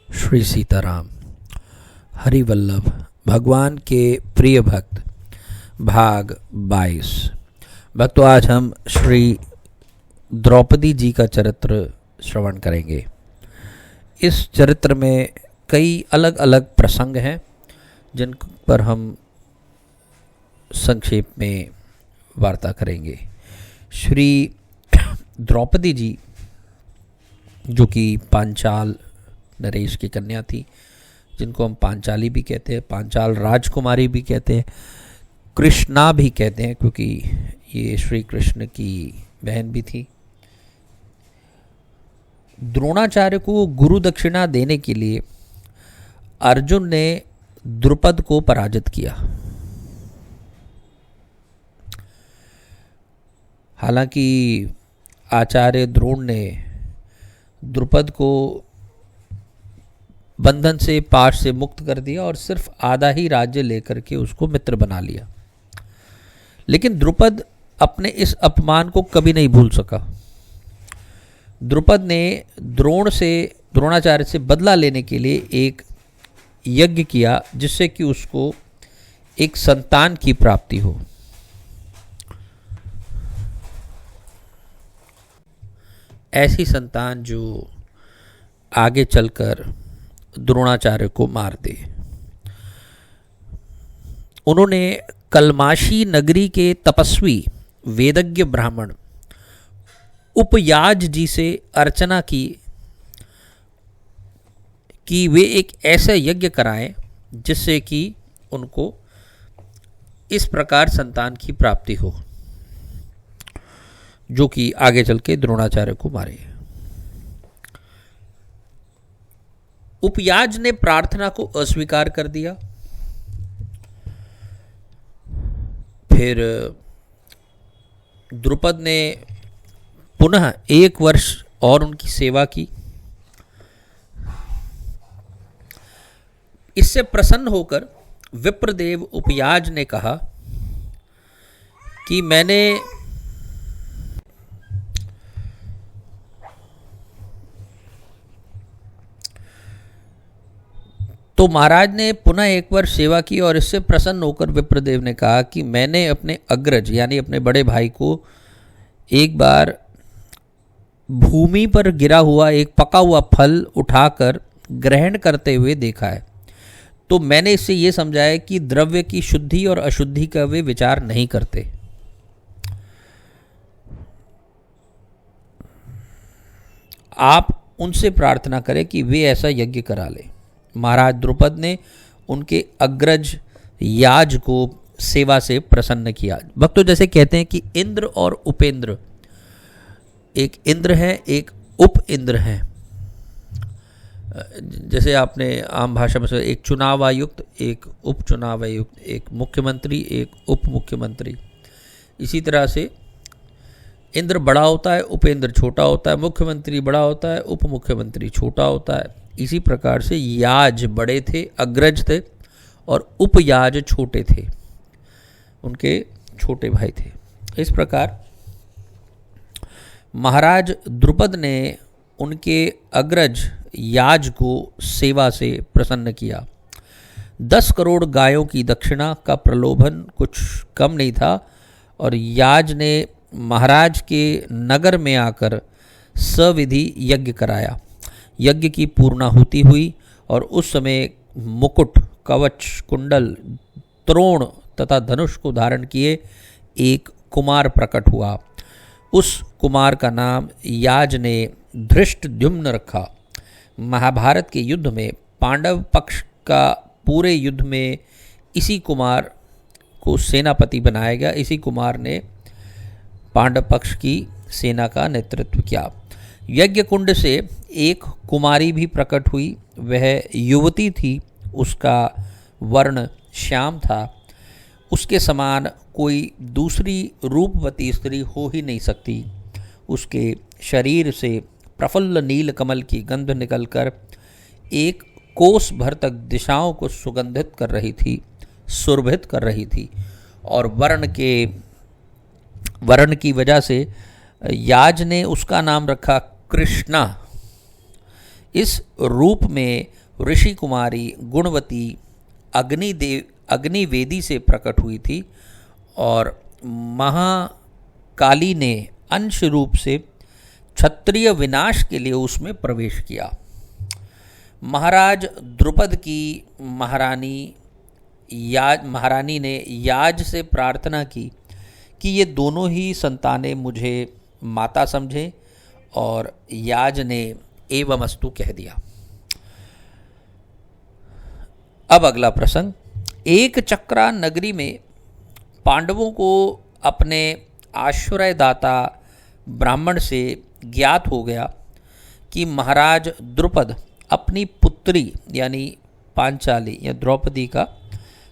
श्री सीताराम। हरिवल्लभ भगवान के प्रिय भक्त, भाग 22। भक्तों, आज हम श्री द्रौपदी जी का चरित्र श्रवण करेंगे। इस चरित्र में कई अलग अलग प्रसंग हैं जिन पर हम संक्षेप में वार्ता करेंगे। श्री द्रौपदी जी, जो कि पांचाल नरेश की कन्या थी, जिनको हम पांचाली भी कहते हैं, पांचाल राजकुमारी भी कहते हैं, कृष्णा भी कहते हैं, क्योंकि ये श्री कृष्ण की बहन भी थी। द्रोणाचार्य को गुरु दक्षिणा देने के लिए अर्जुन ने द्रुपद को पराजित किया। हालांकि आचार्य द्रोण ने द्रुपद को बंधन से, पाश से मुक्त कर दिया और सिर्फ आधा ही राज्य लेकर के उसको मित्र बना लिया। लेकिन द्रुपद अपने इस अपमान को कभी नहीं भूल सका। द्रुपद ने द्रोणाचार्य से बदला लेने के लिए एक यज्ञ किया, जिससे कि उसको एक संतान की प्राप्ति हो। ऐसी संतान जो आगे चलकर द्रोणाचार्य को मार दे। उन्होंने कलमाशी नगरी के तपस्वी वेदज्ञ ब्राह्मण उपयाज जी से अर्चना की कि वे एक ऐसा यज्ञ कराएं जिससे कि उनको इस प्रकार संतान की प्राप्ति हो, जो कि आगे चल के द्रोणाचार्य को मारे। उपयाज ने प्रार्थना को अस्वीकार कर दिया। फिर द्रुपद ने पुनः 1 वर्ष और उनकी सेवा की। इससे प्रसन्न होकर विप्रदेव उपयाज ने कहा कि मैंने तो महाराज ने पुनः 1 वर्ष सेवा की और इससे प्रसन्न होकर विप्रदेव ने कहा कि मैंने अपने अग्रज यानी अपने बड़े भाई को एक बार भूमि पर गिरा हुआ एक पका हुआ फल उठाकर ग्रहण करते हुए देखा है। तो मैंने इससे ये समझा है कि द्रव्य की शुद्धि और अशुद्धि का वे विचार नहीं करते। आप उनसे प्रार्थना करें कि वे ऐसा यज्ञ करा लें। महाराज द्रुपद ने उनके अग्रज याज को सेवा से प्रसन्न किया। भक्तों, जैसे कहते हैं कि इंद्र और उपेंद्र, एक इंद्र है, एक उप इंद्र है। जैसे आपने आम भाषा में एक चुनाव आयुक्त, एक उप चुनाव आयुक्त, एक मुख्यमंत्री, एक उप मुख्यमंत्री। इसी तरह से इंद्र बड़ा होता है, उपेंद्र छोटा होता है, मुख्यमंत्री बड़ा होता है, उप मुख्यमंत्री छोटा होता है। इसी प्रकार से याज बड़े थे, अग्रज थे, और उपयाज छोटे थे, उनके छोटे भाई थे। इस प्रकार महाराज द्रुपद ने उनके अग्रज याज को सेवा से प्रसन्न किया। 10 करोड़ गायों की दक्षिणा का प्रलोभन कुछ कम नहीं था और याज ने महाराज के नगर में आकर सविधि यज्ञ कराया। यज्ञ की पूर्णाहुति हुई और उस समय मुकुट, कवच, कुंडल, त्रोण तथा धनुष को धारण किए एक कुमार प्रकट हुआ। उस कुमार का नाम याज ने धृष्टद्युम्न रखा। महाभारत के युद्ध में पांडव पक्ष का पूरे युद्ध में इसी कुमार को सेनापति बनाया गया। इसी कुमार ने पांडव पक्ष की सेना का नेतृत्व किया। यज्ञ कुंड से एक कुमारी भी प्रकट हुई। वह युवती थी, उसका वर्ण श्याम था। उसके समान कोई दूसरी रूपवती स्त्री हो ही नहीं सकती। उसके शरीर से प्रफुल्ल नील कमल की गंध निकलकर 1 कोस भर तक दिशाओं को सुगंधित कर रही थी, सुरभित कर रही थी। और वर्ण की वजह से याज ने उसका नाम रखा कृष्णा। इस रूप में ऋषि कुमारी गुणवती अग्निवेदी से प्रकट हुई थी और महाकाली ने अंश रूप से क्षत्रिय विनाश के लिए उसमें प्रवेश किया। महाराज द्रुपद की महारानी ने याज से प्रार्थना की कि ये दोनों ही संतानें मुझे माता समझें और याज ने एवमस्तु कह दिया। अब अगला प्रसंग, एक चक्रा नगरी में पांडवों को अपने आश्रयदाता ब्राह्मण से ज्ञात हो गया कि महाराज द्रुपद अपनी पुत्री यानी पांचाली या द्रौपदी का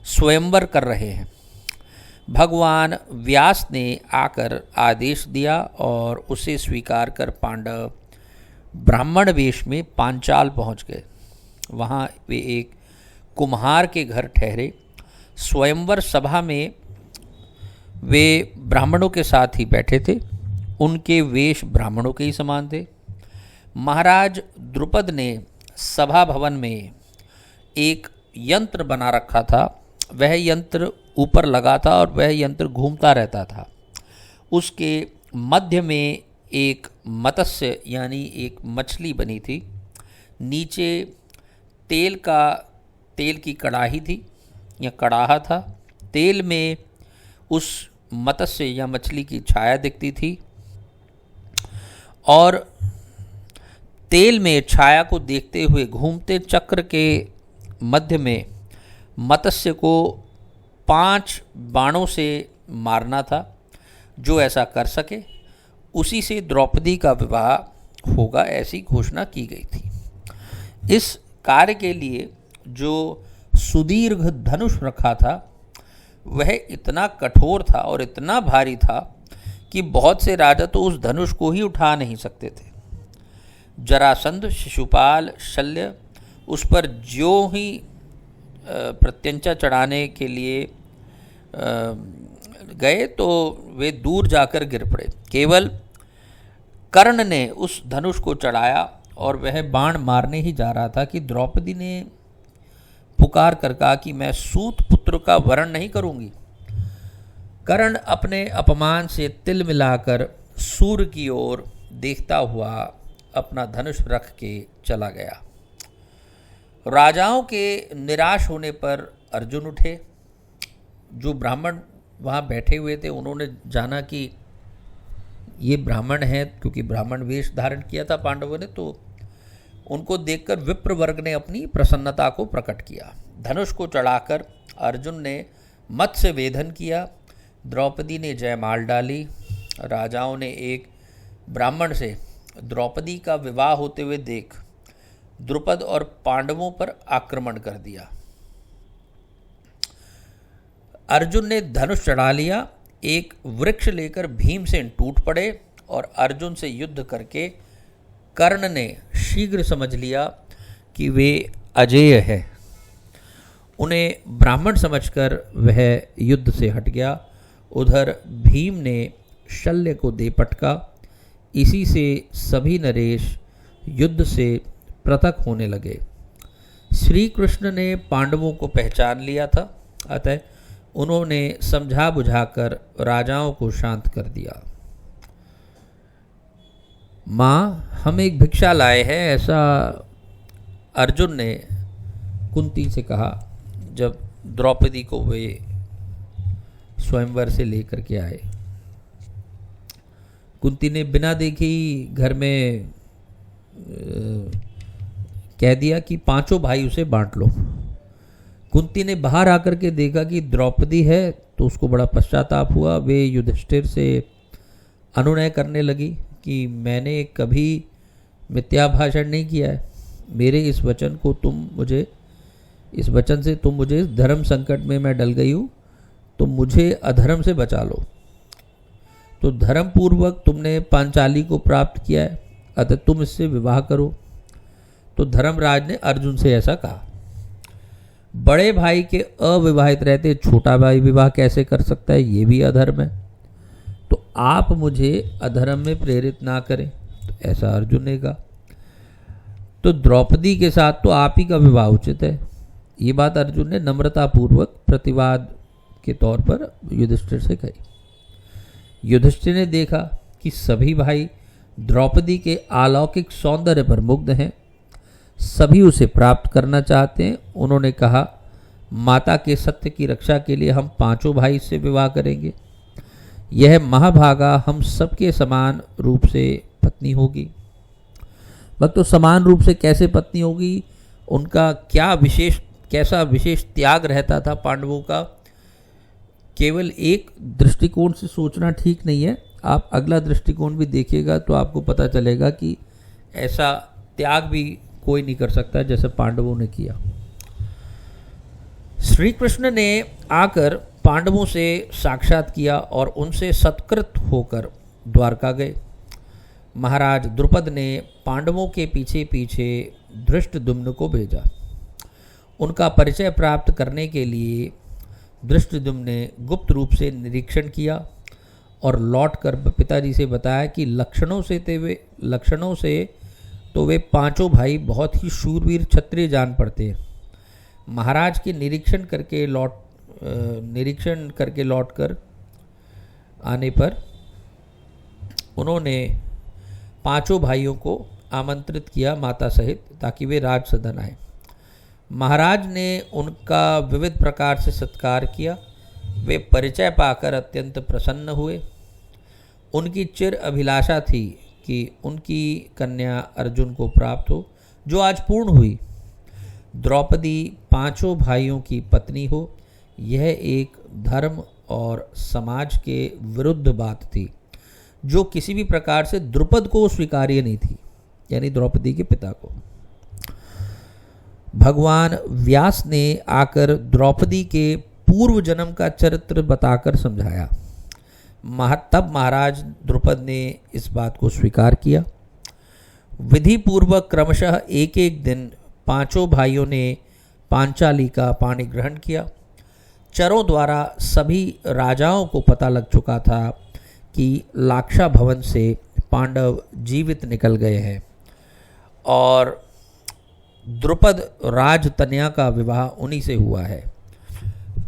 स्वयंवर कर रहे हैं। भगवान व्यास ने आकर आदेश दिया और उसे स्वीकार कर पांडव ब्राह्मण वेश में पांचाल पहुंच गए। वहां वे एक कुम्हार के घर ठहरे। स्वयंवर सभा में वे ब्राह्मणों के साथ ही बैठे थे। उनके वेश ब्राह्मणों के ही समान थे। महाराज द्रुपद ने सभा भवन में एक यंत्र बना रखा था। वह यंत्र ऊपर लगा था और वह यंत्र घूमता रहता था। उसके मध्य में एक मत्स्य यानी एक मछली बनी थी। नीचे तेल की कड़ाही थी या कड़ाहा था। तेल में उस मत्स्य या मछली की छाया दिखती थी और तेल में छाया को देखते हुए घूमते चक्र के मध्य में मत्स्य को 5 बाणों से मारना था। जो ऐसा कर सके उसी से द्रौपदी का विवाह होगा, ऐसी घोषणा की गई थी। इस कार्य के लिए जो सुदीर्घ धनुष रखा था वह इतना कठोर था और इतना भारी था कि बहुत से राजा तो उस धनुष को ही उठा नहीं सकते थे। जरासंध, शिशुपाल, शल्य उस पर ज्यों ही प्रत्यंचा चढ़ाने के लिए गए तो वे दूर जाकर गिर पड़े। केवल कर्ण ने उस धनुष को चढ़ाया और वह बाण मारने ही जा रहा था कि द्रौपदी ने पुकार कर कहा कि मैं सूत पुत्र का वरण नहीं करूंगी। कर्ण अपने अपमान से तिल मिलाकर सूर्य की ओर देखता हुआ अपना धनुष रख के चला गया। राजाओं के निराश होने पर अर्जुन उठे। जो ब्राह्मण वहाँ बैठे हुए थे उन्होंने जाना कि ये ब्राह्मण हैं, क्योंकि ब्राह्मण वेश धारण किया था पांडवों ने, तो उनको देखकर विप्र वर्ग ने अपनी प्रसन्नता को प्रकट किया। धनुष को चढ़ाकर अर्जुन ने मत्स्य वेधन किया। द्रौपदी ने जयमाल डाली। राजाओं ने एक ब्राह्मण से द्रौपदी का विवाह होते हुए देख द्रुपद और पांडवों पर आक्रमण कर दिया। अर्जुन ने धनुष चढ़ा लिया। एक वृक्ष लेकर भीमसेन टूट पड़े और अर्जुन से युद्ध करके कर्ण ने शीघ्र समझ लिया कि वे अजेय है। उन्हें ब्राह्मण समझकर वह युद्ध से हट गया। उधर भीम ने शल्य को दे पटका। इसी से सभी नरेश युद्ध से पृथक होने लगे। श्री कृष्ण ने पांडवों को पहचान लिया था, अतः उन्होंने समझा बुझाकर राजाओं को शांत कर दिया। माँ, हम एक भिक्षा लाए हैं, ऐसा अर्जुन ने कुंती से कहा जब द्रौपदी को वे स्वयंवर से लेकर के आए। कुंती ने बिना देखी घर में कह दिया कि 5 भाई उसे बांट लो। कुंती ने बाहर आकर के देखा कि द्रौपदी है तो उसको बड़ा पश्चाताप हुआ। वे युधिष्ठिर से अनुनय करने लगी कि मैंने कभी मिथ्या भाषण नहीं किया है। मेरे इस वचन से तुम मुझे इस धर्म संकट में मैं डल गई हूँ, तो मुझे अधर्म से बचा लो। तो धर्म पूर्वक तुमने पांचाली को प्राप्त किया है, अतः तुम इससे विवाह करो। तो धर्मराज ने अर्जुन से ऐसा कहा। बड़े भाई के अविवाहित रहते छोटा भाई विवाह कैसे कर सकता है? ये भी अधर्म है। तो आप मुझे अधर्म में प्रेरित ना करें। तो ऐसा अर्जुन ने कहा। तो द्रौपदी के साथ तो आप ही का विवाह उचित है। ये बात अर्जुन ने नम्रतापूर्वक प्रतिवाद के तौर पर युधिष्ठिर से कही। युधिष्ठिर ने देखा कि सभी भाई द्रौपदी के अलौकिक सौंदर्य पर मुग्ध हैं, सभी उसे प्राप्त करना चाहते हैं। उन्होंने कहा, माता के सत्य की रक्षा के लिए हम पांचों भाई से विवाह करेंगे। यह महाभागा हम सबके समान रूप से पत्नी होगी। वह तो समान रूप से कैसे पत्नी होगी? उनका कैसा विशेष त्याग रहता था पांडवों का, केवल एक दृष्टिकोण से सोचना ठीक नहीं है। आप अगला दृष्टिकोण भी देखिएगा तो आपको पता चलेगा कि ऐसा त्याग भी कोई नहीं कर सकता जैसे पांडवों ने किया। श्री कृष्ण ने आकर पांडवों से साक्षात किया और उनसे सत्कृत होकर द्वारका गए। महाराज द्रुपद ने पांडवों के पीछे पीछे धृष्टद्युम्न को भेजा। उनका परिचय प्राप्त करने के लिए धृष्टद्युम्न ने गुप्त रूप से निरीक्षण किया और लौटकर पिताजी से बताया कि लक्षणों से तो वे पांचों भाई बहुत ही शूरवीर क्षत्रिय जान पड़ते हैं। महाराज के निरीक्षण करके लौटकर आने पर उन्होंने पांचों भाइयों को आमंत्रित किया माता सहित, ताकि वे राज सदन आए। महाराज ने उनका विविध प्रकार से सत्कार किया। वे परिचय पाकर अत्यंत प्रसन्न हुए। उनकी चिर अभिलाषा थी कि उनकी कन्या अर्जुन को प्राप्त हो, जो आज पूर्ण हुई। द्रौपदी पांचों भाइयों की पत्नी हो, यह एक धर्म और समाज के विरुद्ध बात थी, जो किसी भी प्रकार से द्रुपद को स्वीकार्य नहीं थी, यानी द्रौपदी के पिता को। भगवान व्यास ने आकर द्रौपदी के पूर्व जन्म का चरित्र बताकर समझाया। तब महाराज द्रुपद ने इस बात को स्वीकार किया। विधि पूर्वक क्रमशः एक एक दिन पांचों भाइयों ने पांचाली का पानी ग्रहण किया। चरों द्वारा सभी राजाओं को पता लग चुका था कि लाक्षा भवन से पांडव जीवित निकल गए हैं और द्रुपद राजतनया का विवाह उन्हीं से हुआ है।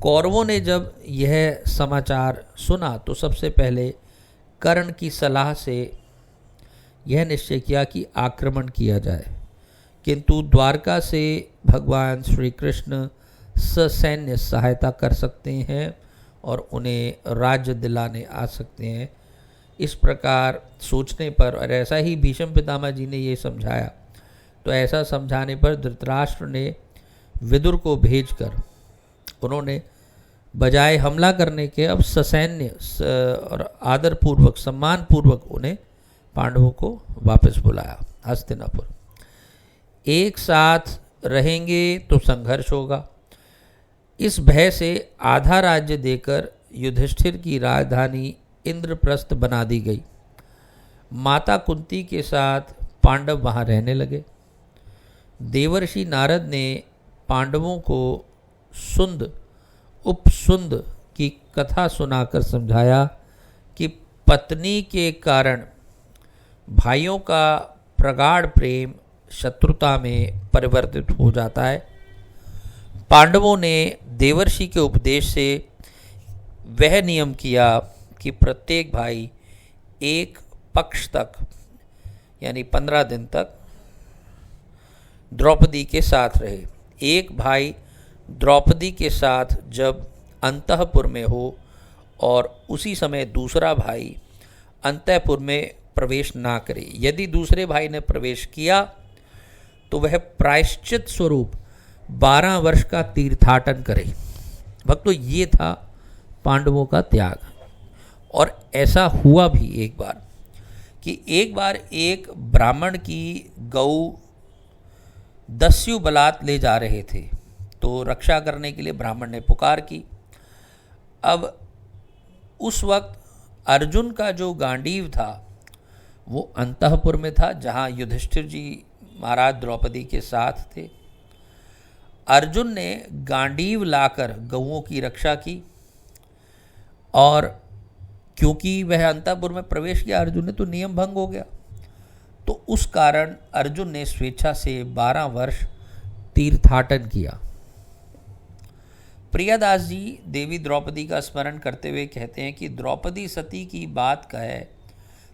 कौरवों ने जब यह समाचार सुना तो सबसे पहले कर्ण की सलाह से यह निश्चय किया कि आक्रमण किया जाए, किंतु द्वारका से भगवान श्री कृष्ण ससैन्य सहायता कर सकते हैं और उन्हें राज्य दिलाने आ सकते हैं। इस प्रकार सोचने पर, और ऐसा ही भीष्म पितामह जी ने ये समझाया, तो ऐसा समझाने पर धृतराष्ट्र ने विदुर को भेजकर उन्होंने बजाय हमला करने के अब ससैन्य और आदरपूर्वक सम्मानपूर्वक उन्हें पांडवों को वापस बुलाया हस्तिनापुर। एक साथ रहेंगे तो संघर्ष होगा। इस भय से आधा राज्य देकर युधिष्ठिर की राजधानी इंद्रप्रस्थ बना दी गई। माता कुंती के साथ पांडव वहाँ रहने लगे। देवर्षि नारद ने पांडवों को उपसुंद की कथा सुनाकर समझाया कि पत्नी के कारण भाइयों का प्रगाढ़ प्रेम शत्रुता में परिवर्तित हो जाता है। पांडवों ने देवर्षि के उपदेश से वह नियम किया कि प्रत्येक भाई एक पक्ष तक, यानी 15 दिन तक द्रौपदी के साथ रहे। एक भाई द्रौपदी के साथ जब अंतःपुर में हो और उसी समय दूसरा भाई अंतःपुर में प्रवेश ना करे। यदि दूसरे भाई ने प्रवेश किया तो वह प्रायश्चित स्वरूप 12 वर्ष का तीर्थाटन करे। भक्तों, ये था पांडवों का त्याग। और ऐसा हुआ भी एक बार एक ब्राह्मण की गऊ दस्यु बलात् ले जा रहे थे, तो रक्षा करने के लिए ब्राह्मण ने पुकार की। अब उस वक्त अर्जुन का जो गांडीव था वो अंतःपुर में था, जहाँ युधिष्ठिर जी महाराज द्रौपदी के साथ थे। अर्जुन ने गांडीव लाकर गऊओं की रक्षा की और क्योंकि वह अंतःपुर में प्रवेश किया अर्जुन ने, तो नियम भंग हो गया। तो उस कारण अर्जुन ने स्वेच्छा से 12 वर्ष तीर्थाटन किया। प्रियादास जी देवी द्रौपदी का स्मरण करते हुए कहते हैं कि द्रौपदी सती की बात कहे,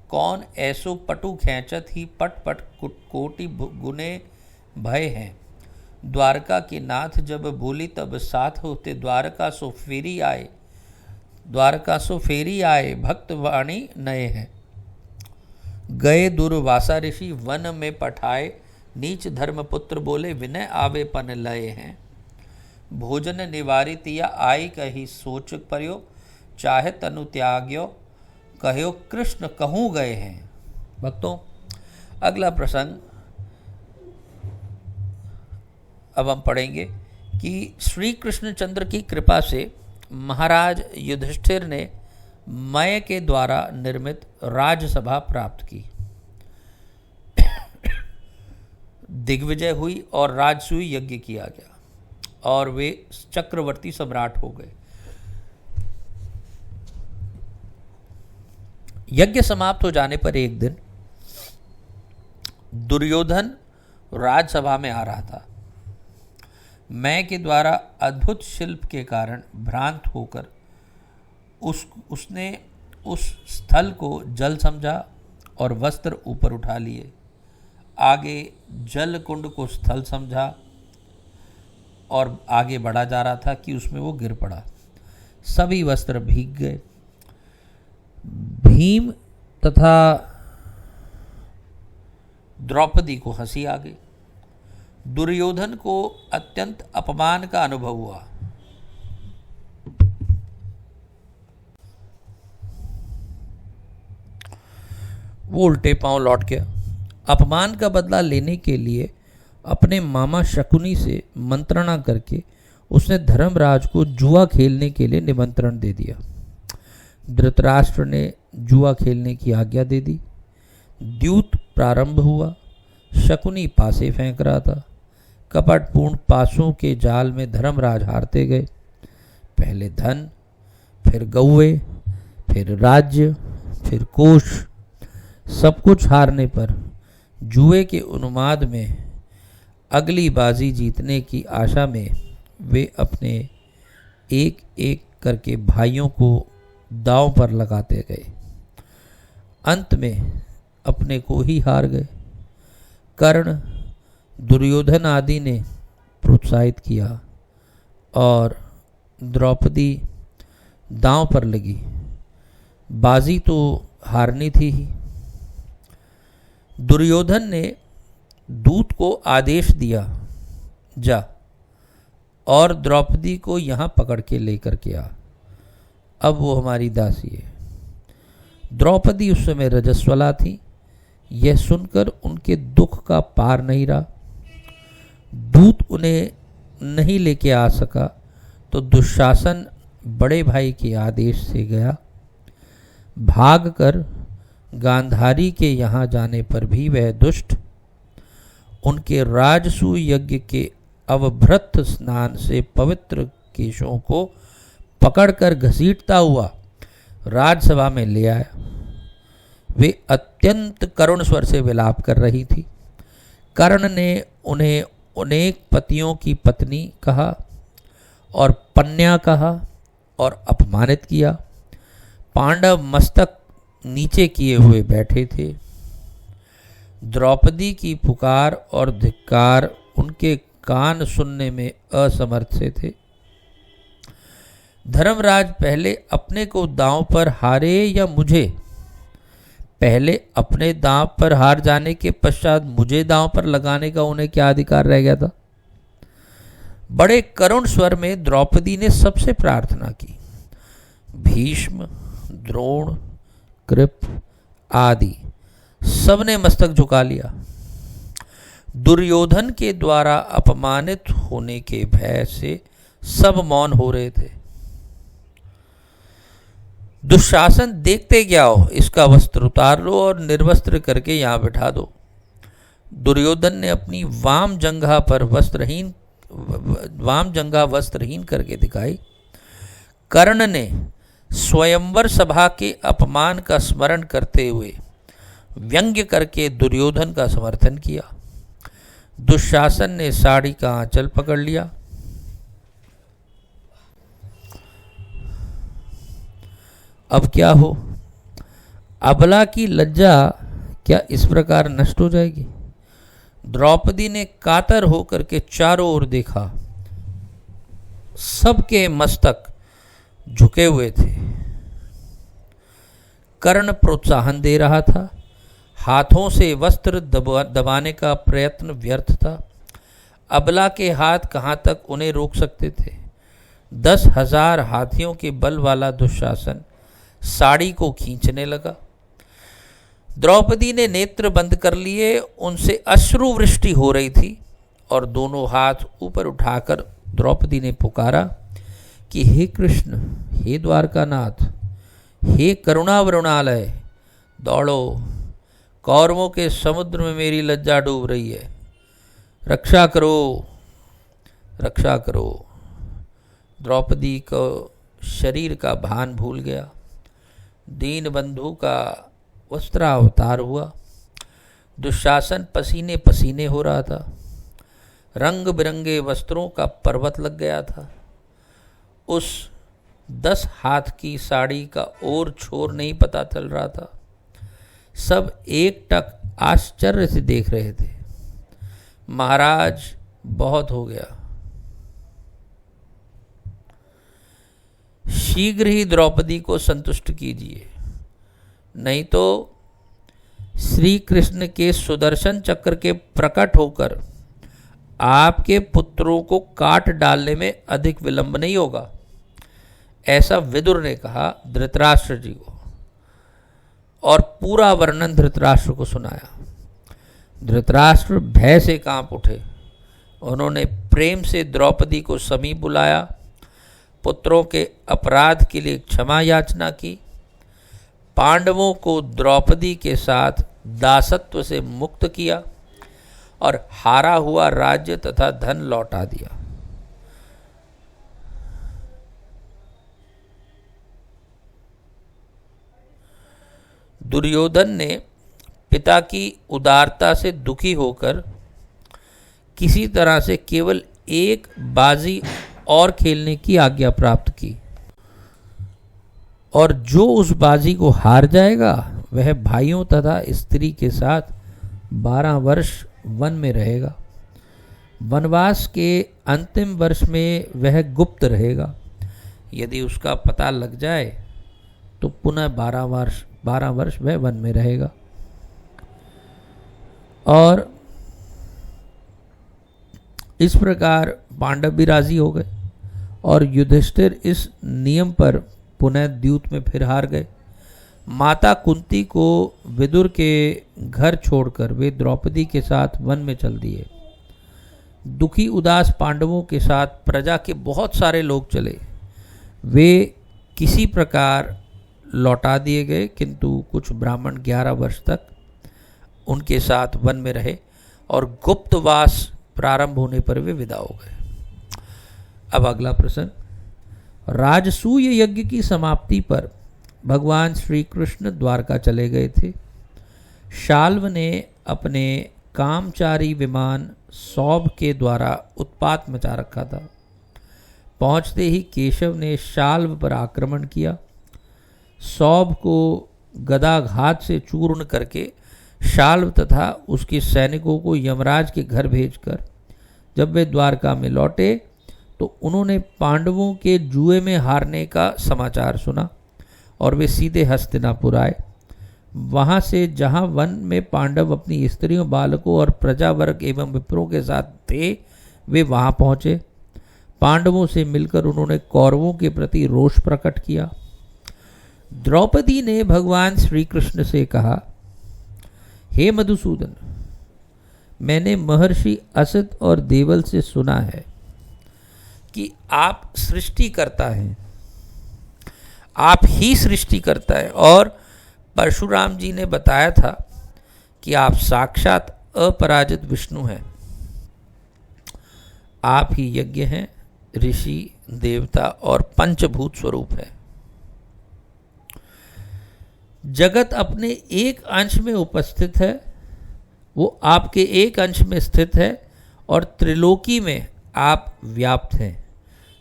कौन ऐसो पटु खेचत ही पट पट कोटि गुने भय हैं। द्वारका के नाथ जब बोली तब साथ होते, द्वारका सो फेरी आए, द्वारका सो फेरी आए, भक्त वाणी नए हैं। गए दुर्वासा ऋषि वन में पठाए, नीच धर्म पुत्र बोले विनय आवे पन लय हैं। भोजन निवारित या आई कही सोच पर्यो, चाहे तनु त्याग्यो कहो कृष्ण कहूँ गए हैं। भक्तों, अगला प्रसंग अब हम पढ़ेंगे कि श्री कृष्णचंद्र की कृपा से महाराज युधिष्ठिर ने मय के द्वारा निर्मित राजसभा प्राप्त की, दिग्विजय हुई और राजसूय यज्ञ किया गया और वे चक्रवर्ती सम्राट हो गए। यज्ञ समाप्त हो जाने पर एक दिन दुर्योधन राजसभा में आ रहा था। मैं के द्वारा अद्भुत शिल्प के कारण भ्रांत होकर उसने उस स्थल को जल समझा और वस्त्र ऊपर उठा लिए। आगे जल कुंड को स्थल समझा और आगे बढ़ा जा रहा था कि उसमें वो गिर पड़ा। सभी वस्त्र भीग गए। भीम तथा द्रौपदी को हंसी आ गई। दुर्योधन को अत्यंत अपमान का अनुभव हुआ। वो उल्टे पांव लौट गया। अपमान का बदला लेने के लिए अपने मामा शकुनी से मंत्रणा करके उसने धर्मराज को जुआ खेलने के लिए निमंत्रण दे दिया। धृतराष्ट्र ने जुआ खेलने की आज्ञा दे दी। द्यूत प्रारंभ हुआ। शकुनी पासे फेंक रहा था। कपटपूर्ण पासों के जाल में धर्मराज हारते गए। पहले धन, फिर गौवे, फिर राज्य, फिर कोष, सब कुछ हारने पर जुए के उन्माद में अगली बाजी जीतने की आशा में वे अपने एक एक करके भाइयों को दांव पर लगाते गए। अंत में अपने को ही हार गए। कर्ण, दुर्योधन आदि ने प्रोत्साहित किया और द्रौपदी दांव पर लगी। बाजी तो हारनी थी ही। दुर्योधन ने दूत को आदेश दिया, जा और द्रौपदी को यहाँ पकड़ के लेकर के आ, अब वो हमारी दासी है। द्रौपदी उस समय रजस्वला थी। यह सुनकर उनके दुख का पार नहीं रहा। दूत उन्हें नहीं लेके आ सका तो दुशासन बड़े भाई के आदेश से गया। भागकर गांधारी के यहाँ जाने पर भी वह दुष्ट उनके राजसूय यज्ञ के अवभृत स्नान से पवित्र केशों को पकड़कर घसीटता हुआ राजसभा में ले आया। वे अत्यंत करुण स्वर से विलाप कर रही थी। कर्ण ने उन्हें अनेक पतियों की पत्नी कहा और पन्या कहा और अपमानित किया। पांडव मस्तक नीचे किए हुए बैठे थे। द्रौपदी की पुकार और धिक्कार उनके कान सुनने में असमर्थ से थे। धर्मराज पहले अपने को दांव पर हारे या मुझे? पहले अपने दांव पर हार जाने के पश्चात मुझे दांव पर लगाने का उन्हें क्या अधिकार रह गया था? बड़े करुण स्वर में द्रौपदी ने सबसे प्रार्थना की। भीष्म, द्रोण, कृप आदि सबने मस्तक झुका लिया। दुर्योधन के द्वारा अपमानित होने के भय से सब मौन हो रहे थे। दुशासन, देखते क्या हो, इसका वस्त्र उतार लो और निर्वस्त्र करके यहां बिठा दो। दुर्योधन ने अपनी वाम जंघा वस्त्रहीन करके दिखाई। कर्ण ने स्वयंवर सभा के अपमान का स्मरण करते हुए व्यंग्य करके दुर्योधन का समर्थन किया। दुशासन ने साड़ी का आंचल पकड़ लिया। अब क्या हो? अबला की लज्जा क्या इस प्रकार नष्ट हो जाएगी? द्रौपदी ने कातर होकर के चारों ओर देखा। सबके मस्तक झुके हुए थे। कर्ण प्रोत्साहन दे रहा था। हाथों से वस्त्र दबाने का प्रयत्न व्यर्थ था। अबला के हाथ कहाँ तक उन्हें रोक सकते थे? 10,000 हाथियों के बल वाला दुशासन साड़ी को खींचने लगा। द्रौपदी ने नेत्र बंद कर लिए। उनसे अश्रु वृष्टि हो रही थी और दोनों हाथ ऊपर उठाकर द्रौपदी ने पुकारा कि हे कृष्ण, हे द्वारकानाथ, हे करुणावरुणालय, दौड़ो, कौरवों के समुद्र में मेरी लज्जा डूब रही है, रक्षा करो, रक्षा करो। द्रौपदी को शरीर का भान भूल गया। दीन बंधु का वस्त्रावतार हुआ। दुशासन पसीने पसीने हो रहा था। रंग बिरंगे वस्त्रों का पर्वत लग गया था। उस 10 हाथ की साड़ी का और छोर नहीं पता चल रहा था। सब एकटक आश्चर्य से देख रहे थे। महाराज, बहुत हो गया। शीघ्र ही द्रौपदी को संतुष्ट कीजिए, नहीं तो श्री कृष्ण के सुदर्शन चक्र के प्रकट होकर आपके पुत्रों को काट डालने में अधिक विलंब नहीं होगा। ऐसा विदुर ने कहा धृतराष्ट्र जी को, और पूरा वर्णन धृतराष्ट्र को सुनाया। धृतराष्ट्र भय से कांप उठे। उन्होंने प्रेम से द्रौपदी को समीप बुलाया, पुत्रों के अपराध के लिए क्षमा याचना की, पांडवों को द्रौपदी के साथ दासत्व से मुक्त किया और हारा हुआ राज्य तथा धन लौटा दिया। दुर्योधन ने पिता की उदारता से दुखी होकर किसी तरह से केवल एक बाजी और खेलने की आज्ञा प्राप्त की, और जो उस बाजी को हार जाएगा वह भाइयों तथा स्त्री के साथ 12 वर्ष वन में रहेगा। वनवास के अंतिम वर्ष में वह गुप्त रहेगा। यदि उसका पता लग जाए तो पुनः 12 वर्ष वह वन में रहेगा। और इस प्रकार पांडव भी राजी हो गए और युधिष्ठिर इस नियम पर पुनः द्यूत में फिर हार गए। माता कुंती को विदुर के घर छोड़कर वे द्रौपदी के साथ वन में चल दिए। दुखी उदास पांडवों के साथ प्रजा के बहुत सारे लोग चले। वे किसी प्रकार लौटा दिए गए, किंतु कुछ ब्राह्मण 11 वर्ष तक उनके साथ वन में रहे और गुप्तवास प्रारंभ होने पर वे विदा हो गए। अब अगला प्रश्न। राजसूय यज्ञ की समाप्ति पर भगवान श्री कृष्ण द्वारका चले गए थे। शाल्व ने अपने कामचारी विमान सौभ के द्वारा उत्पात मचा रखा था। पहुंचते ही केशव ने शाल्व पर आक्रमण किया। सौभ को गदाघात से चूर्ण करके शाल्व तथा उसके सैनिकों को यमराज के घर भेजकर जब वे द्वारका में लौटे तो उन्होंने पांडवों के जुए में हारने का समाचार सुना और वे सीधे हस्तिनापुर आए। वहाँ से जहाँ वन में पांडव अपनी स्त्रियों, बालकों और प्रजावर्ग एवं विप्रों के साथ थे, वे वहाँ पहुँचे। पांडवों से मिलकर उन्होंने कौरवों के प्रति रोष प्रकट किया। द्रौपदी ने भगवान श्री कृष्ण से कहा, हे मधुसूदन, मैंने महर्षि असित और देवल से सुना है कि आप सृष्टि करता हैं, आप ही सृष्टि करता है, और परशुराम जी ने बताया था कि आप साक्षात अपराजित विष्णु हैं। आप ही यज्ञ हैं, ऋषि, देवता और पंचभूत स्वरूप है। जगत अपने एक अंश में उपस्थित है, वो आपके एक अंश में स्थित है और त्रिलोकी में आप व्याप्त हैं।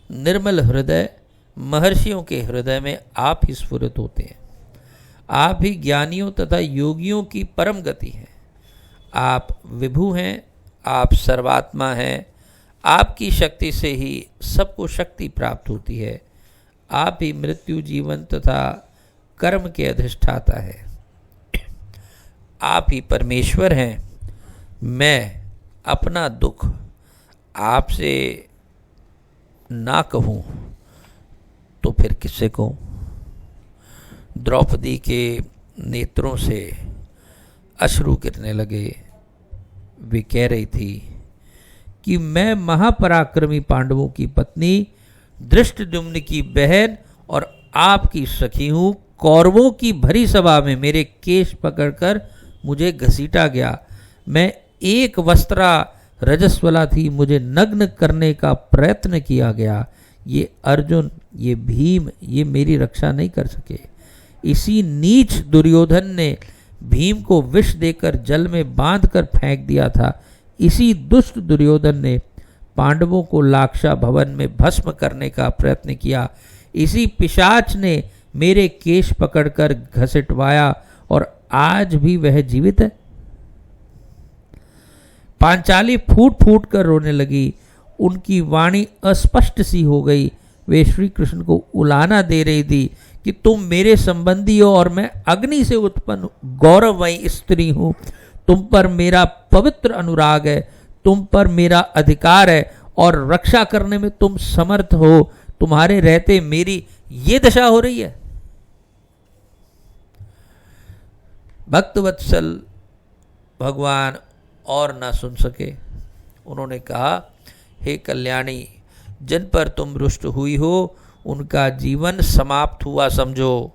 निर्मल हृदय महर्षियों के हृदय में आप ही स्फुरित होते हैं। आप ही ज्ञानियों तथा योगियों की परम गति हैं। आप विभु हैं, आप सर्वात्मा हैं। आपकी शक्ति से ही सबको शक्ति प्राप्त होती है। आप ही मृत्यु, जीवन तथा कर्म के अधिष्ठाता है। आप ही परमेश्वर हैं। मैं अपना दुख आपसे ना कहूँ तो फिर किससे कहूँ। द्रौपदी के नेत्रों से अश्रु गिरने लगे। वे कह रही थी कि मैं महापराक्रमी पांडवों की पत्नी, धृष्टद्युम्न की बहन और आपकी सखी हूँ। कौरवों की भरी सभा में मेरे केश पकड़कर मुझे घसीटा गया। मैं एक वस्त्रा रजस्वला थी, मुझे नग्न करने का प्रयत्न किया गया। ये अर्जुन, ये भीम, ये मेरी रक्षा नहीं कर सके। इसी नीच दुर्योधन ने भीम को विष देकर जल में बांधकर फेंक दिया था। इसी दुष्ट दुर्योधन ने पांडवों को लाक्षा भवन में भस्म करने का प्रयत्न किया। इसी पिशाच ने मेरे केश पकड़कर घसीटवाया और आज भी वह जीवित है। पांचाली फूट फूट कर रोने लगी। उनकी वाणी अस्पष्ट सी हो गई। वे श्री कृष्ण को उलाना दे रही थी कि तुम मेरे संबंधी हो और मैं अग्नि से उत्पन्न गौरवमयी स्त्री हूं। तुम पर मेरा पवित्र अनुराग है, तुम पर मेरा अधिकार है और रक्षा करने में तुम समर्थ हो। तुम्हारे रहते मेरी ये दशा हो रही है। भक्तवत्सल भगवान और ना सुन सके। उन्होंने कहा, हे कल्याणी, जिन पर तुम रुष्ट हुई हो उनका जीवन समाप्त हुआ समझो।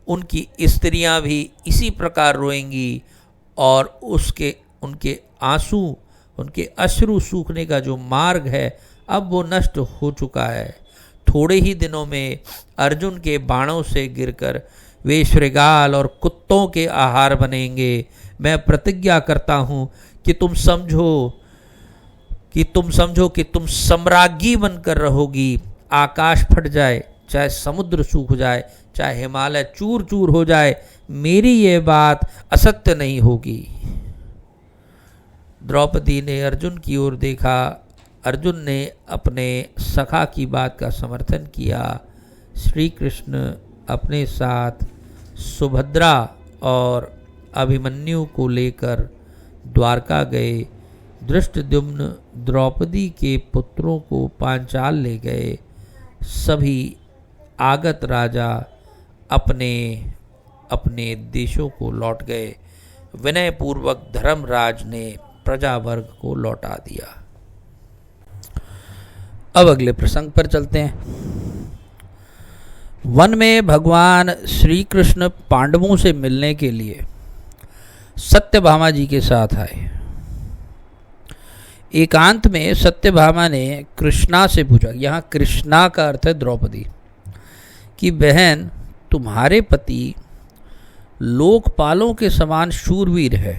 उनकी स्त्रियां भी इसी प्रकार रोएंगी और उनके आंसू, उनके अश्रु सूखने का जो मार्ग है अब वो नष्ट हो चुका है। थोड़े ही दिनों में अर्जुन के बाणों से गिरकर वे श्रृगाल और कुत्तों के आहार बनेंगे। मैं प्रतिज्ञा करता हूँ कि तुम समझो कि तुम सम्राज्ञी बनकर रहोगी। आकाश फट जाए, चाहे समुद्र सूख जाए, चाहे हिमालय चूर चूर हो जाए, मेरी ये बात असत्य नहीं होगी। द्रौपदी ने अर्जुन की ओर देखा। अर्जुन ने अपने सखा की बात का समर्थन किया। श्री कृष्ण अपने साथ सुभद्रा और अभिमन्यु को लेकर द्वारका गए। धृष्टद्युम्न द्रौपदी के पुत्रों को पांचाल ले गए। सभी आगत राजा अपने अपने देशों को लौट गए। विनय पूर्वक धर्मराज ने प्रजा वर्ग को लौटा दिया। अब अगले प्रसंग पर चलते हैं। वन में भगवान श्री कृष्ण पांडवों से मिलने के लिए सत्यभामा जी के साथ आए। एकांत में सत्यभामा ने कृष्णा से पूछा, यहाँ कृष्णा का अर्थ है द्रौपदी, कि बहन तुम्हारे पति लोकपालों के समान शूरवीर है,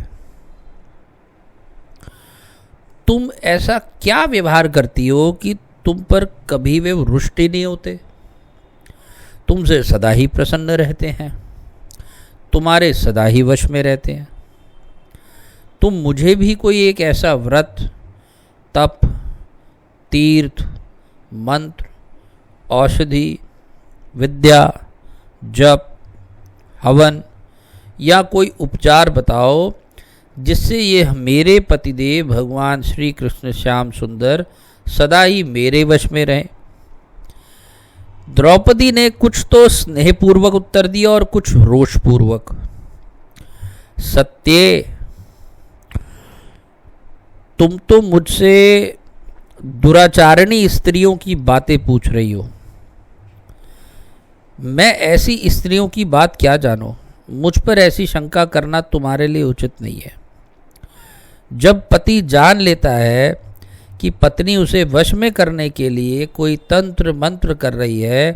तुम ऐसा क्या व्यवहार करती हो कि तुम पर कभी वे रुष्ट नहीं होते, तुमसे सदा ही प्रसन्न रहते हैं, तुम्हारे सदा ही वश में रहते हैं। तुम मुझे भी कोई एक ऐसा व्रत, तप, तीर्थ, मंत्र, औषधि, विद्या, जप, हवन या कोई उपचार बताओ जिससे ये मेरे पतिदेव भगवान श्री कृष्ण श्याम सुंदर सदा ही मेरे वश में रहें। द्रौपदी ने कुछ तो स्नेहपूर्वक उत्तर दिया और कुछ रोषपूर्वक। सत्य, तुम तो मुझसे दुराचारिणी स्त्रियों की बातें पूछ रही हो। मैं ऐसी स्त्रियों की बात क्या जानूं? मुझ पर ऐसी शंका करना तुम्हारे लिए उचित नहीं है। जब पति जान लेता है कि पत्नी उसे वश में करने के लिए कोई तंत्र मंत्र कर रही है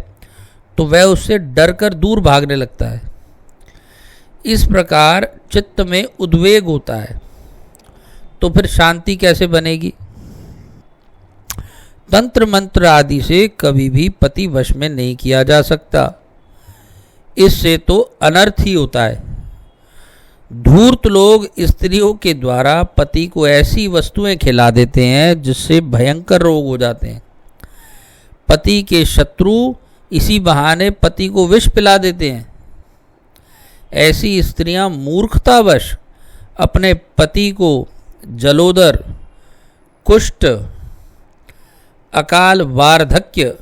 तो वह उससे डरकर दूर भागने लगता है। इस प्रकार चित्त में उद्वेग होता है, तो फिर शांति कैसे बनेगी? तंत्र मंत्र आदि से कभी भी पति वश में नहीं किया जा सकता, इससे तो अनर्थ ही होता है। धूर्त लोग स्त्रियों के द्वारा पति को ऐसी वस्तुएं खिला देते हैं जिससे भयंकर रोग हो जाते हैं। पति के शत्रु इसी बहाने पति को विष पिला देते हैं। ऐसी स्त्रियां मूर्खतावश अपने पति को जलोदर, कुष्ठ, अकाल वार्धक्य,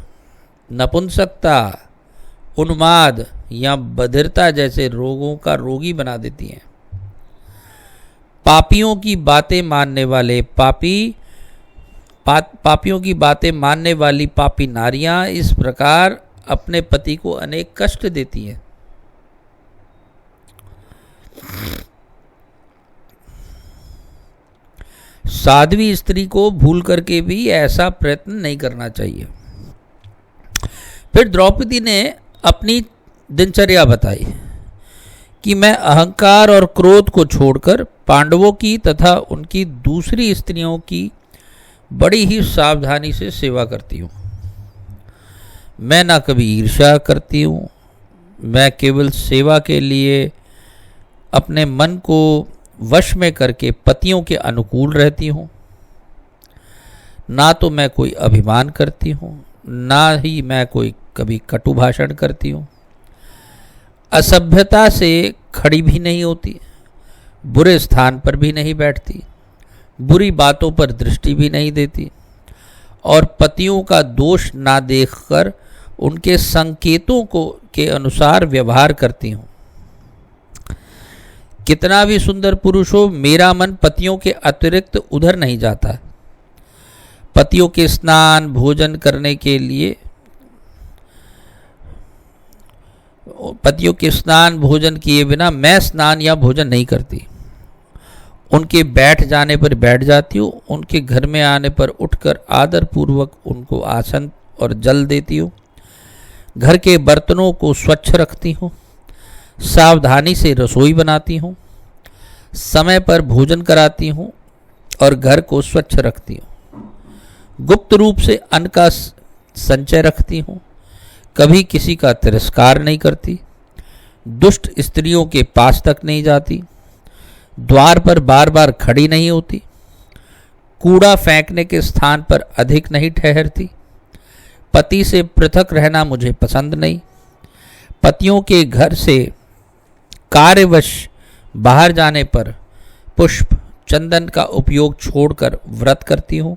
नपुंसकता, उन्माद या बधिरता जैसे रोगों का रोगी बना देती हैं। पापियों की बातें मानने वाले पापियों की बातें मानने वाली पापी नारियां इस प्रकार अपने पति को अनेक कष्ट देती हैं। साध्वी स्त्री को भूल करके भी ऐसा प्रयत्न नहीं करना चाहिए। फिर द्रौपदी ने अपनी दिनचर्या बताई कि मैं अहंकार और क्रोध को छोड़कर पांडवों की तथा उनकी दूसरी स्त्रियों की बड़ी ही सावधानी से सेवा करती हूँ। मैं ना कभी ईर्ष्या करती हूँ। मैं केवल सेवा के लिए अपने मन को वश में करके पतियों के अनुकूल रहती हूँ। ना तो मैं कोई अभिमान करती हूँ, ना ही मैं कोई कभी कटु भाषण करती हूँ। असभ्यता से खड़ी भी नहीं होती, बुरे स्थान पर भी नहीं बैठती, बुरी बातों पर दृष्टि भी नहीं देती और पतियों का दोष ना देखकर उनके संकेतों के अनुसार व्यवहार करती हूँ। कितना भी सुंदर पुरुष हो, मेरा मन पतियों के अतिरिक्त उधर नहीं जाता। पतियों के स्नान भोजन करने के लिए पतियों के स्नान भोजन किए बिना मैं स्नान या भोजन नहीं करती। उनके बैठ जाने पर बैठ जाती हूँ। उनके घर में आने पर उठकर आदर पूर्वक उनको आसन और जल देती हूँ। घर के बर्तनों को स्वच्छ रखती हूँ। सावधानी से रसोई बनाती हूँ। समय पर भोजन कराती हूँ और घर को स्वच्छ रखती हूँ। गुप्त रूप से अन्न का संचय रखती हूँ। कभी किसी का तिरस्कार नहीं करती। दुष्ट स्त्रियों के पास तक नहीं जाती। द्वार पर बार बार खड़ी नहीं होती। कूड़ा फेंकने के स्थान पर अधिक नहीं ठहरती। पति से पृथक रहना मुझे पसंद नहीं। पतियों के घर से कार्यवश बाहर जाने पर पुष्प चंदन का उपयोग छोड़कर व्रत करती हूँ।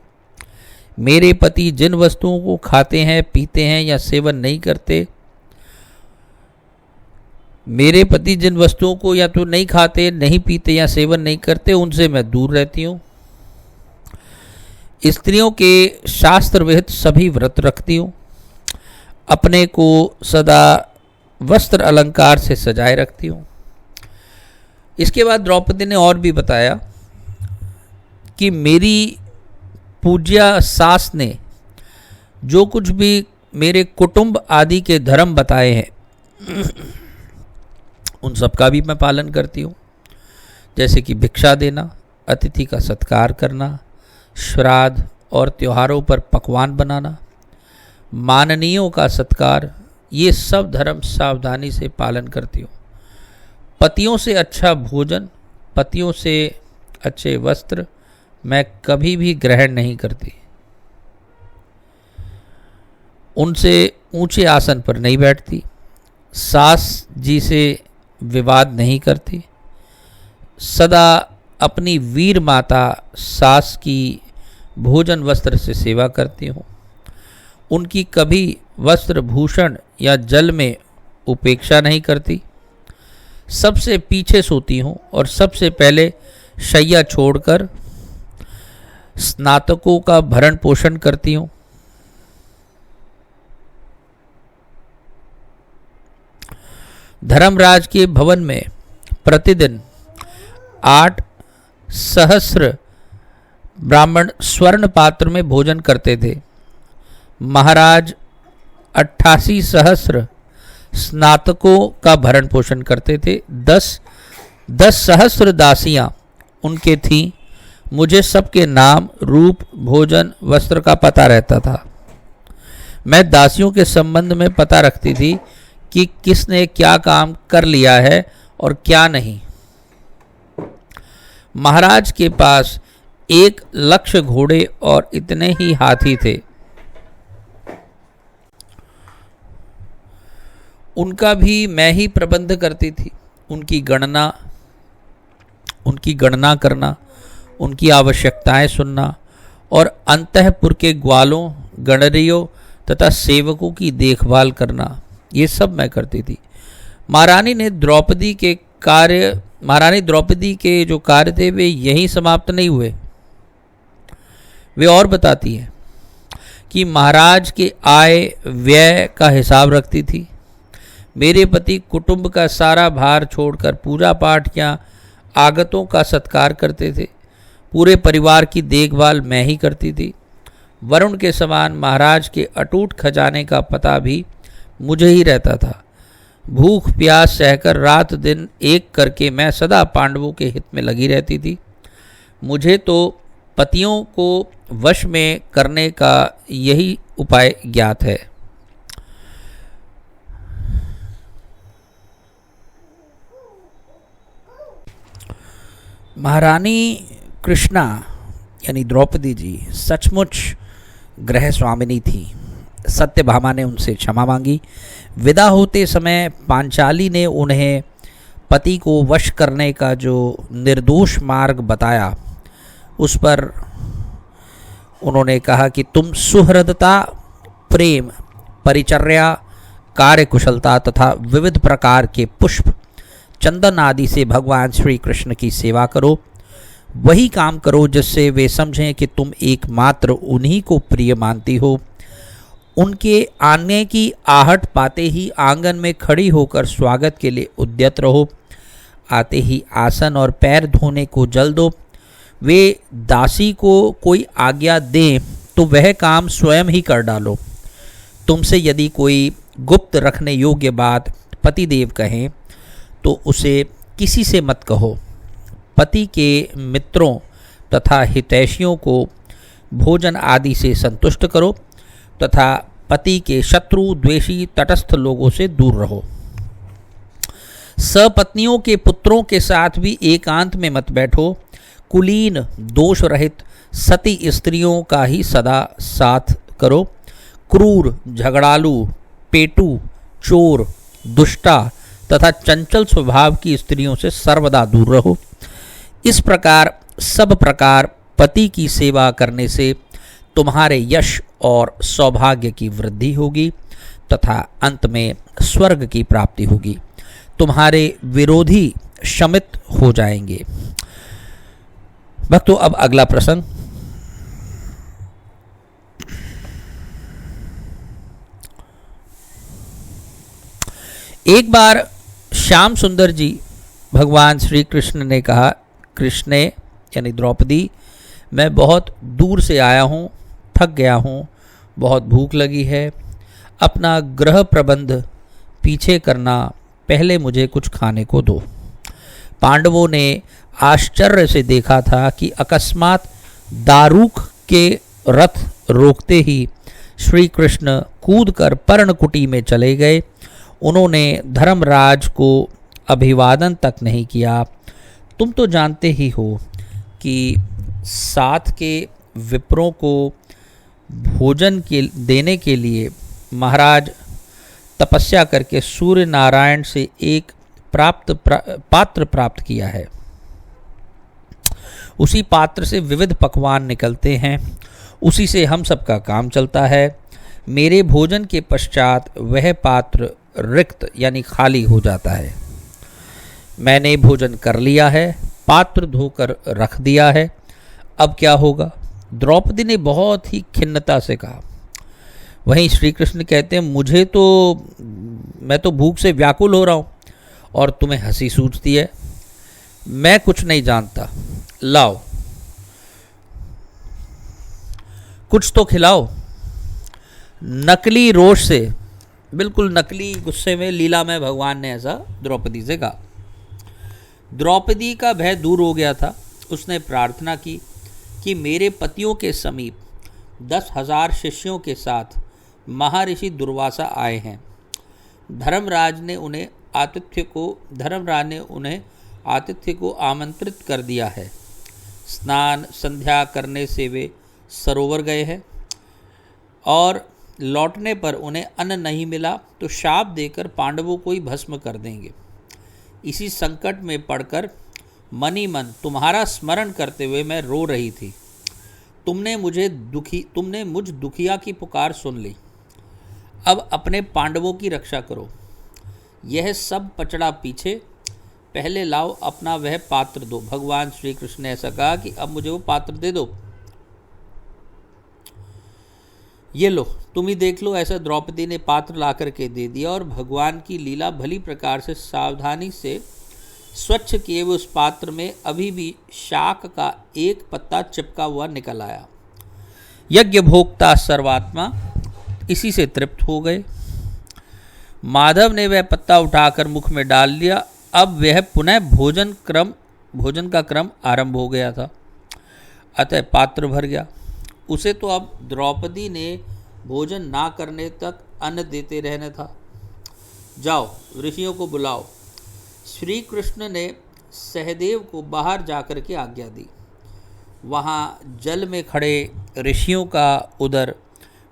मेरे पति जिन वस्तुओं को खाते हैं, पीते हैं या सेवन नहीं करते, मेरे पति जिन वस्तुओं को या तो नहीं खाते, नहीं पीते या सेवन नहीं करते, उनसे मैं दूर रहती हूँ। स्त्रियों के शास्त्र विहित सभी व्रत रखती हूँ। अपने को सदा वस्त्र अलंकार से सजाए रखती हूँ। इसके बाद द्रौपदी ने और भी बताया कि मेरी पूज्या सास ने जो कुछ भी मेरे कुटुंब आदि के धर्म बताए हैं उन सब का भी मैं पालन करती हूँ। जैसे कि भिक्षा देना, अतिथि का सत्कार करना, श्राद्ध और त्योहारों पर पकवान बनाना, माननीयों का सत्कार, ये सब धर्म सावधानी से पालन करती हूँ। पतियों से अच्छा भोजन, पतियों से अच्छे वस्त्र मैं कभी भी ग्रहण नहीं करती। उनसे ऊंचे आसन पर नहीं बैठती। सास जी से विवाद नहीं करती। सदा अपनी वीर माता सास की भोजन वस्त्र से सेवा करती हूँ। उनकी कभी वस्त्र भूषण या जल में उपेक्षा नहीं करती। सबसे पीछे सोती हूँ और सबसे पहले शैया छोड़कर स्नातकों का भरण पोषण करती हूँ। धर्मराज के भवन में प्रतिदिन 8 सहस्र ब्राह्मण स्वर्ण पात्र में भोजन करते थे। महाराज 88 सहस्र स्नातकों का भरण पोषण करते थे। 10 10 सहस्त्र दासियां उनके थीं। मुझे सबके नाम, रूप, भोजन, वस्त्र का पता रहता था। मैं दासियों के संबंध में पता रखती थी कि किसने क्या काम कर लिया है और क्या नहीं। महाराज के पास 1,00,000 घोड़े और इतने ही हाथी थे। उनका भी मैं ही प्रबंध करती थी। उनकी गणना करना, उनकी आवश्यकताएं सुनना और अंतःपुर के ग्वालों, गणरियों तथा सेवकों की देखभाल करना, ये सब मैं करती थी। महारानी द्रौपदी के जो कार्य थे वे यहीं समाप्त नहीं हुए। वे और बताती हैं कि महाराज के आय व्यय का हिसाब रखती थी। मेरे पति कुटुंब का सारा भार छोड़कर पूजा पाठ या आगतों का सत्कार करते थे। पूरे परिवार की देखभाल मैं ही करती थी। वरुण के समान महाराज के अटूट खजाने का पता भी मुझे ही रहता था। भूख प्यास सहकर रात दिन एक करके मैं सदा पांडवों के हित में लगी रहती थी। मुझे तो पतियों को वश में करने का यही उपाय ज्ञात है। महारानी कृष्णा यानी द्रौपदी जी सचमुच गृह स्वामिनी थी। सत्यभामा ने उनसे क्षमा मांगी। विदा होते समय पांचाली ने उन्हें पति को वश करने का जो निर्दोष मार्ग बताया, उस पर उन्होंने कहा कि तुम सुहृदता, प्रेम, परिचर्या, कार्यकुशलता तथा विविध प्रकार के पुष्प, चंदन आदि से भगवान श्री कृष्ण की सेवा करो। वही काम करो जिससे वे समझें कि तुम एकमात्र उन्हीं को प्रिय मानती हो। उनके आने की आहट पाते ही आंगन में खड़ी होकर स्वागत के लिए उद्यत रहो। आते ही आसन और पैर धोने को जल दो। वे दासी को कोई आज्ञा दें तो वह काम स्वयं ही कर डालो। तुमसे यदि कोई गुप्त रखने योग्य बात पतिदेव कहें तो उसे किसी से मत कहो। पति के मित्रों तथा हितैषियों को भोजन आदि से संतुष्ट करो तथा पति के शत्रु, द्वेषी, तटस्थ लोगों से दूर रहो। सपत्नियों के पुत्रों के साथ भी एकांत में मत बैठो। कुलीन, दोष रहित सती स्त्रियों का ही सदा साथ करो। क्रूर, झगड़ालू, पेटू, चोर, दुष्टा तथा चंचल स्वभाव की स्त्रियों से सर्वदा दूर रहो। इस प्रकार सब प्रकार पति की सेवा करने से तुम्हारे यश और सौभाग्य की वृद्धि होगी तथा अंत में स्वर्ग की प्राप्ति होगी। तुम्हारे विरोधी शमित हो जाएंगे। भक्तों, अब अगला प्रसंग। एक बार श्याम सुंदर जी भगवान श्री कृष्ण ने कहा, कृष्णे यानी द्रौपदी, मैं बहुत दूर से आया हूँ, थक गया हूँ, बहुत भूख लगी है। अपना गृह प्रबंध पीछे करना, पहले मुझे कुछ खाने को दो। पांडवों ने आश्चर्य से देखा था कि अकस्मात दारूक के रथ रोकते ही श्री कृष्ण कूदकर पर्णकुटी में चले गए। उन्होंने धर्मराज को अभिवादन तक नहीं किया। तुम तो जानते ही हो कि साथ के विप्रों को भोजन के देने के लिए महाराज तपस्या करके सूर्य नारायण से एक पात्र प्राप्त किया है। उसी पात्र से विविध पकवान निकलते हैं, उसी से हम सबका काम चलता है। मेरे भोजन के पश्चात वह पात्र रिक्त यानी खाली हो जाता है। मैंने भोजन कर लिया है, पात्र धोकर रख दिया है, अब क्या होगा? द्रौपदी ने बहुत ही खिन्नता से कहा। वहीं श्री कृष्ण कहते हैं, मैं तो भूख से व्याकुल हो रहा हूँ और तुम्हें हंसी सूझती है। मैं कुछ नहीं जानता, लाओ कुछ तो खिलाओ। नकली रोष से, बिल्कुल नकली गुस्से में लीला में भगवान ने ऐसा द्रौपदी से कहा। द्रौपदी का भय दूर हो गया था। उसने प्रार्थना की कि मेरे पतियों के समीप 10,000 शिष्यों के साथ महर्षि दुर्वासा आए हैं। धर्मराज ने उन्हें आतिथ्य को आमंत्रित कर दिया है। स्नान संध्या करने से वे सरोवर गए हैं और लौटने पर उन्हें अन्न नहीं मिला तो शाप देकर पांडवों को ही भस्म कर देंगे। इसी संकट में पड़कर मनी मन तुम्हारा स्मरण करते हुए मैं रो रही थी। तुमने मुझ दुखिया की पुकार सुन ली। अब अपने पांडवों की रक्षा करो। यह सब पचड़ा पीछे, पहले लाओ अपना वह पात्र दो। भगवान श्री कृष्ण ने ऐसा कहा कि अब मुझे वो पात्र दे दो। ये लो, तुम ही देख लो। ऐसा द्रौपदी ने पात्र ला करके दे दिया और भगवान की लीला भली प्रकार से सावधानी से स्वच्छ किए हुए उस पात्र में अभी भी शाक का एक पत्ता चिपका हुआ निकल आया। यज्ञ भोक्ता सर्वात्मा इसी से तृप्त हो गए। माधव ने वह पत्ता उठाकर मुख में डाल लिया। अब वह पुनः भोजन का क्रम आरंभ हो गया था। अतः पात्र भर गया। उसे तो अब द्रौपदी ने भोजन ना करने तक अन्न देते रहना था। जाओ, ऋषियों को बुलाओ। श्री कृष्ण ने सहदेव को बाहर जाकर के आज्ञा दी। वहाँ जल में खड़े ऋषियों का उदर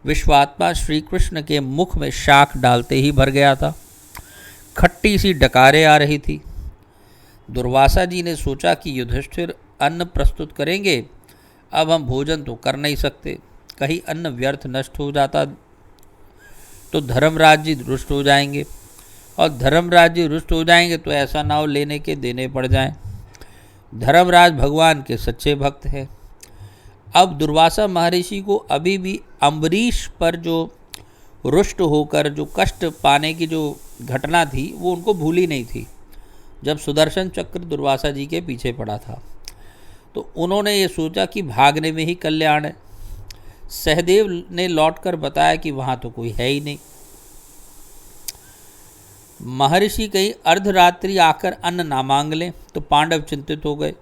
विश्वात्मा श्री कृष्ण के मुख में शाख डालते ही भर गया था। खट्टी सी डकारें आ रही थी। दुर्वासा जी ने सोचा कि युधिष्ठिर अन्न प्रस्तुत करेंगे। अब हम भोजन तो कर नहीं सकते, कहीं अन्न व्यर्थ नष्ट हो जाता तो धर्मराज जी रुष्ट हो जाएंगे, और धर्मराज जी रुष्ट हो जाएंगे तो ऐसा ना हो लेने के देने पड़ जाएं। धर्मराज भगवान के सच्चे भक्त हैं। अब दुर्वासा महर्षि को अभी भी अम्बरीश पर जो रुष्ट होकर जो कष्ट पाने की जो घटना थी वो उनको भूली नहीं थी, जब सुदर्शन चक्र दुर्वासा जी के पीछे पड़ा था। तो उन्होंने ये सोचा कि भागने में ही कल्याण है। सहदेव ने लौटकर बताया कि वहाँ तो कोई है ही नहीं। महर्षि कहीं अर्धरात्रि आकर अन्न ना मांग लें तो पांडव चिंतित हो गए।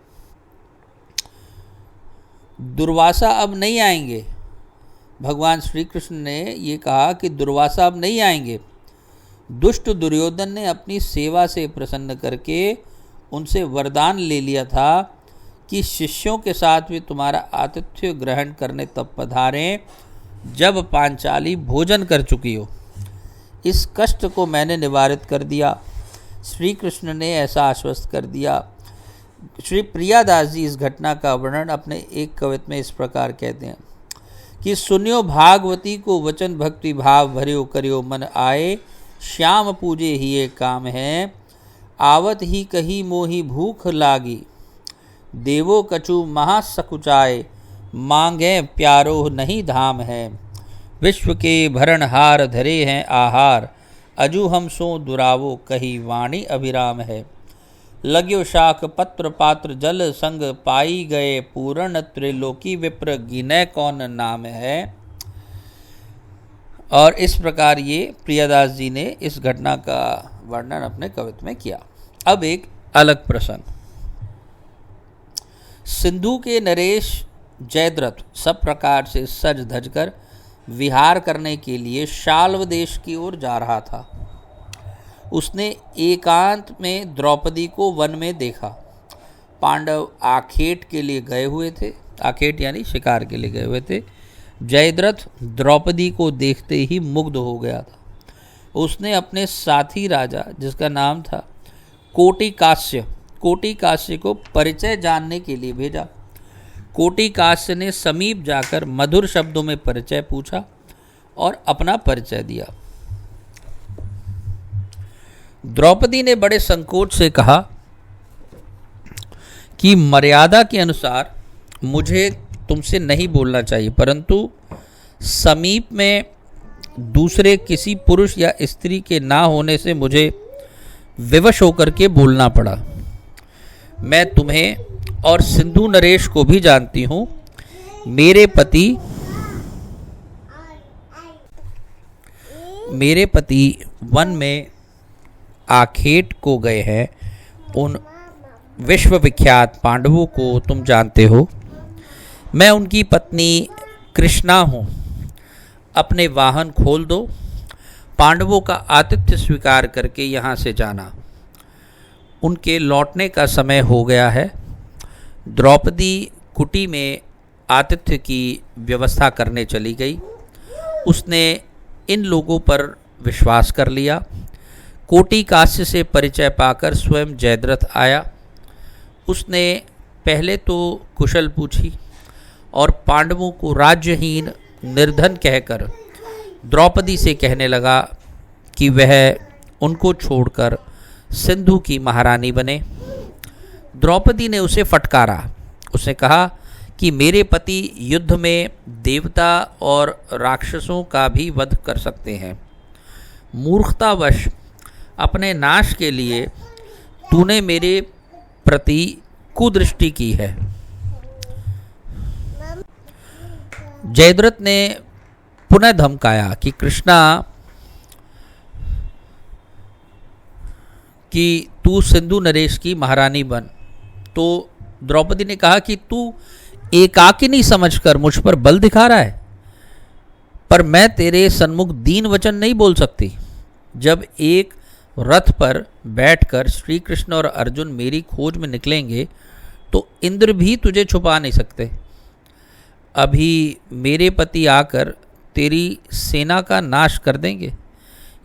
दुर्वासा अब नहीं आएंगे। भगवान श्री कृष्ण ने ये कहा कि दुर्वासा अब नहीं आएंगे। दुष्ट दुर्योधन ने अपनी सेवा से प्रसन्न करके उनसे वरदान ले लिया था कि शिष्यों के साथ भी तुम्हारा आतिथ्य ग्रहण करने तब पधारें जब पांचाली भोजन कर चुकी हो। इस कष्ट को मैंने निवारित कर दिया। श्री कृष्ण ने ऐसा आश्वस्त कर दिया। श्री प्रियादास जी इस घटना का वर्णन अपने एक कवित में इस प्रकार कहते हैं कि सुनियो भागवती को वचन भक्ति भाव भरियो करियो मन आए, श्याम पूजे ही ये काम है, आवत ही कही मोही भूख लागी, देवो कछु महासकुचाए, मांगे प्यारो नहीं धाम है, विश्व के भरणहार धरे हैं आहार, अजू हम सो दुरावो कही वाणी अभिराम है, लग्यो शाक पत्र पात्र जल संग पाई गए, पूर्ण त्रिलोकी विप्र गिनय कौन नाम है। और इस प्रकार ये प्रियादास जी ने इस घटना का वर्णन अपने कवित्व में किया। अब एक अलग प्रसंग। सिंधु के नरेश जयद्रथ सब प्रकार से सज धज कर विहार करने के लिए शाल्व देश की ओर जा रहा था। उसने एकांत में द्रौपदी को वन में देखा। पांडव आखेट के लिए गए हुए थे। आखेट यानी शिकार के लिए गए हुए थे। जयद्रथ द्रौपदी को देखते ही मुग्ध हो गया था। उसने अपने साथी राजा, जिसका नाम था कोटिकास्य को परिचय जानने के लिए भेजा। कोटिकास्य ने समीप जाकर मधुर शब्दों में परिचय पूछा और अपना परिचय दिया। द्रौपदी ने बड़े संकोच से कहा कि मर्यादा के अनुसार मुझे तुमसे नहीं बोलना चाहिए, परंतु समीप में दूसरे किसी पुरुष या स्त्री के ना होने से मुझे विवश होकर के बोलना पड़ा। मैं तुम्हें और सिंधु नरेश को भी जानती हूँ। मेरे पति वन में आखेट को गए हैं। विश्वविख्यात पांडवों को तुम जानते हो। मैं उनकी पत्नी कृष्णा हूँ। अपने वाहन खोल दो, पांडवों का आतिथ्य स्वीकार करके यहाँ से जाना। उनके लौटने का समय हो गया है। द्रौपदी कुटी में आतिथ्य की व्यवस्था करने चली गई। उसने इन लोगों पर विश्वास कर लिया। कोटि कास्य से परिचय पाकर स्वयं जयद्रथ आया। उसने पहले तो कुशल पूछी और पांडवों को राज्यहीन निर्धन कहकर द्रौपदी से कहने लगा कि वह उनको छोड़कर सिंधु की महारानी बने। द्रौपदी ने उसे फटकारा। उसने कहा कि मेरे पति युद्ध में देवता और राक्षसों का भी वध कर सकते हैं। मूर्खतावश अपने नाश के लिए तूने मेरे प्रति कुदृष्टि की है। जयद्रथ ने पुनः धमकाया कि कृष्णा कि तू सिंधु नरेश की महारानी बन। तो द्रौपदी ने कहा कि तू एकाकिनी समझकर मुझ पर बल दिखा रहा है, पर मैं तेरे सन्मुख दीन वचन नहीं बोल सकती। जब एक रथ पर बैठकर श्री कृष्ण और अर्जुन मेरी खोज में निकलेंगे तो इंद्र भी तुझे छुपा नहीं सकते। अभी मेरे पति आकर तेरी सेना का नाश कर देंगे।